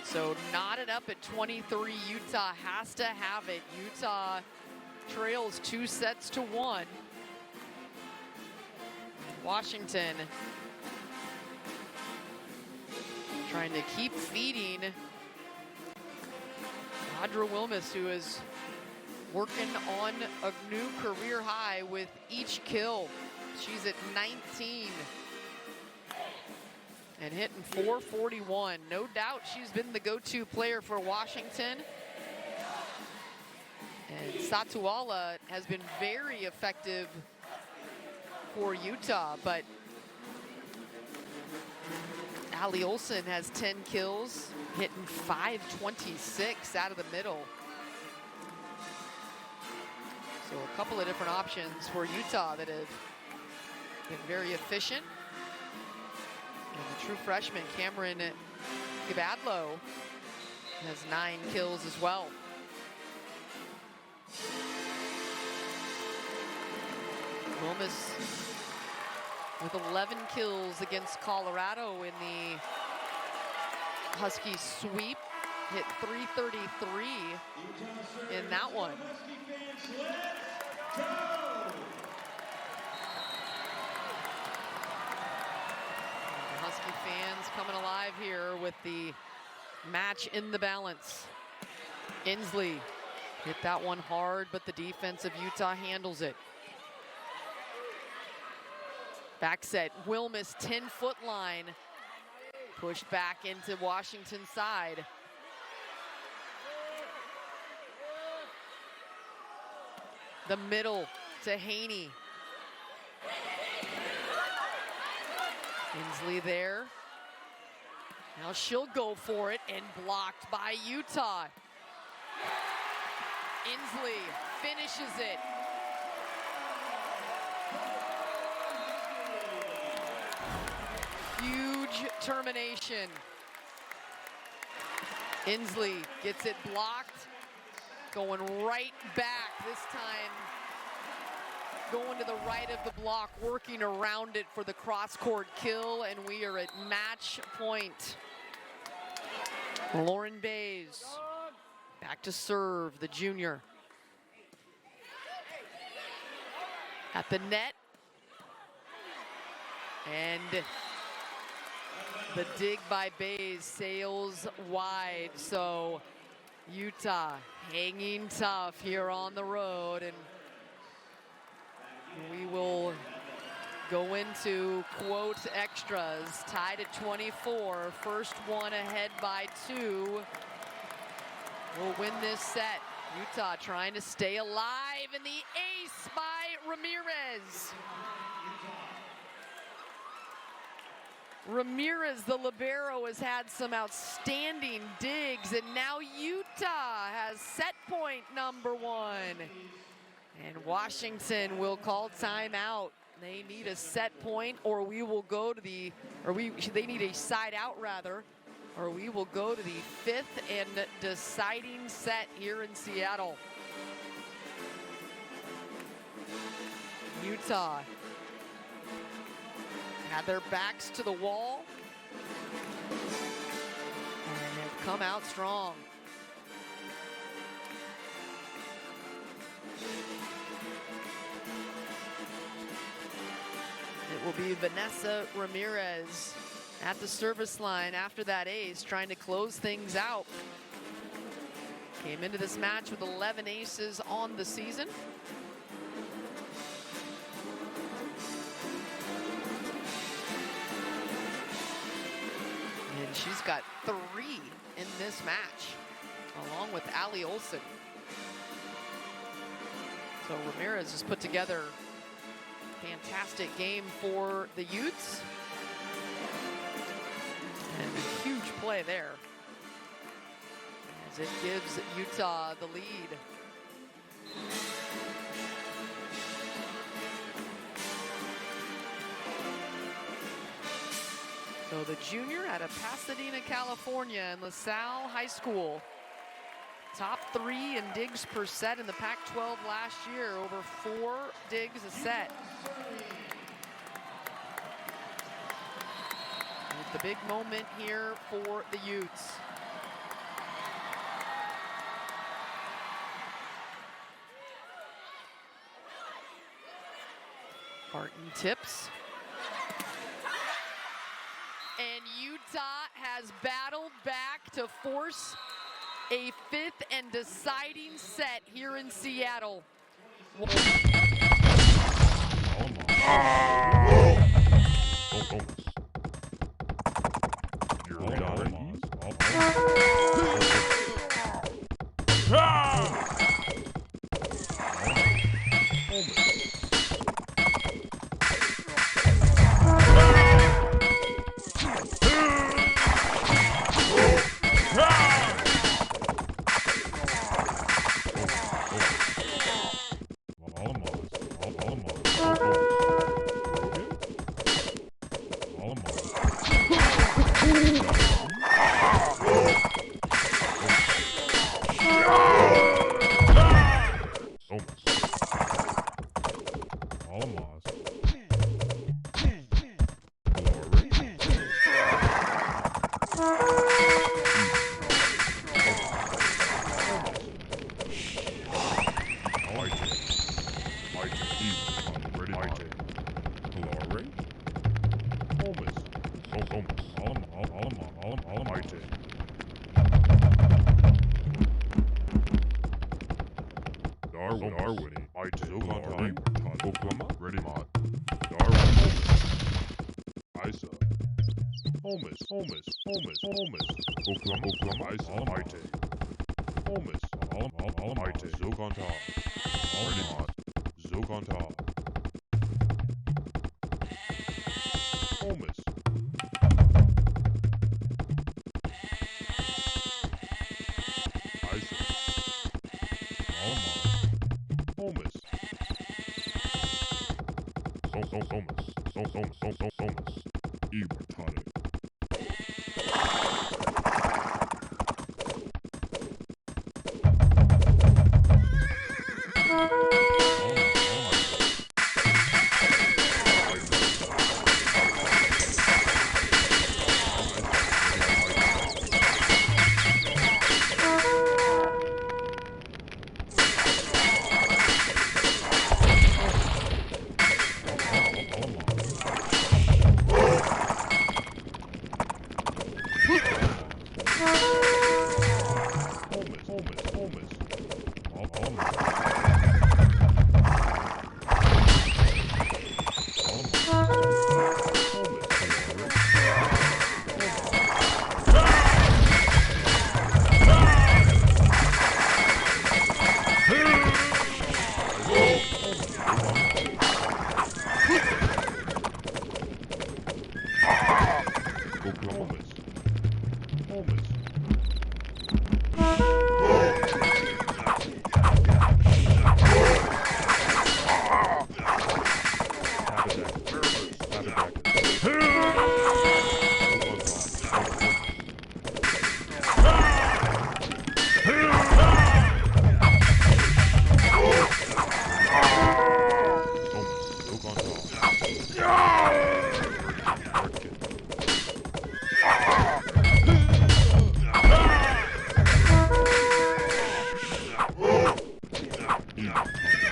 So knotted up at 23, Utah has to have it. Utah trails 2-1. Washington trying to keep feeding Audra Wilmus, who is working on a new career high with each kill. She's at 19 and hitting .441. No doubt she's been the go-to player for Washington. And Satuala has been very effective for Utah, but Allie Olsen has 10 kills, hitting .526 out of the middle. So a couple of different options for Utah that have been very efficient. And the true freshman, Cameron Gabadlo, has 9 kills as well. Wilmus with 11 kills against Colorado in the Husky sweep. Hit .333 in that one. The Husky fans coming alive here with the match in the balance. Inslee hit that one hard, but the defense of Utah handles it. Back set, Wilmus 10-foot line, pushed back into Washington's side. The middle to Haney. Inslee there. Now she'll go for it, and blocked by Utah. Inslee finishes it. Huge termination. Inslee gets it blocked, going right back, this time going to the right of the block, working around it for the cross-court kill, and we are at match point. Lauren Bays back to serve, the junior. At the net. And the dig by Bays sails wide, so Utah hanging tough here on the road, and we will go into quote extras, tied at 24. First one ahead by 2 will win this set. Utah trying to stay alive, and the ace by Ramirez. Ramirez, the libero, has had some outstanding digs, and now Utah has set point number 1. And Washington will call timeout. They need a set point, or we will go to the, they need a side out rather, or we will go to the 5th and deciding set here in Seattle. Utah had their backs to the wall and have come out strong. It will be Vanessa Ramirez at the service line after that ace, trying to close things out. Came into this match with 11 aces on the season. And she's got 3 in this match, along with Allie Olsen. So Ramirez has put together a fantastic game for the Utes. And a huge play there, as it gives Utah the lead. So the junior out of Pasadena, California, and LaSalle High School. Top 3 in digs per set in the Pac-12 last year, over 4 digs a set. With the big moment here for the Utes. Barton tips. And Utah has battled back to force a 5th and deciding set here in Seattle.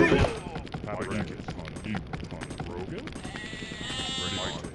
Papadakis on Eagle on Rogan. Ready Monte.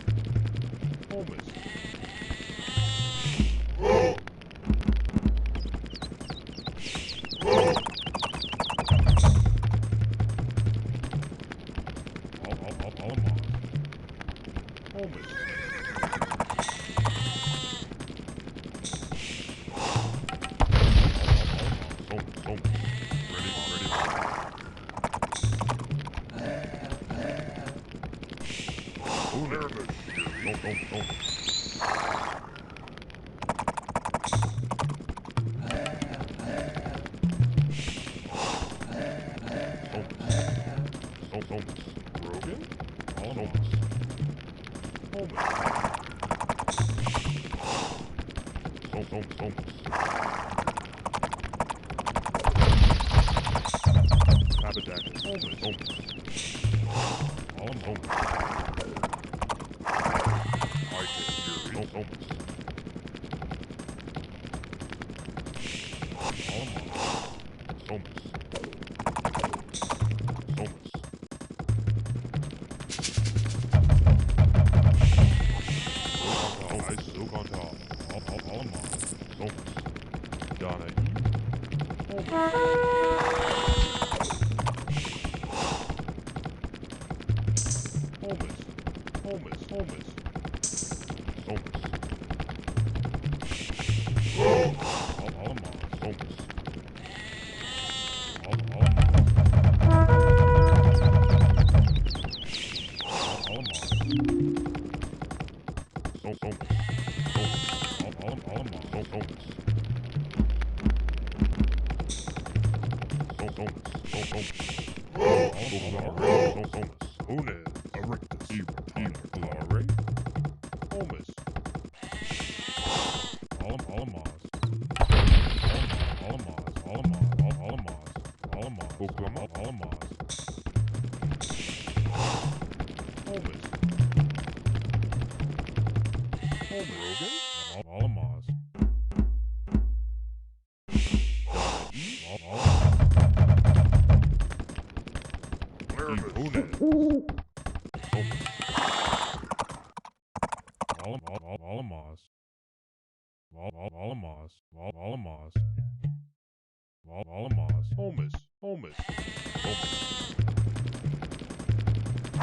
Holmes. Holmes.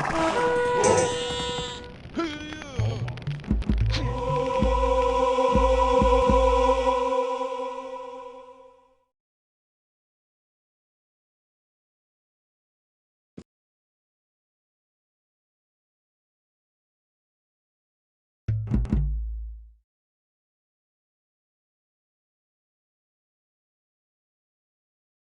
Holmes.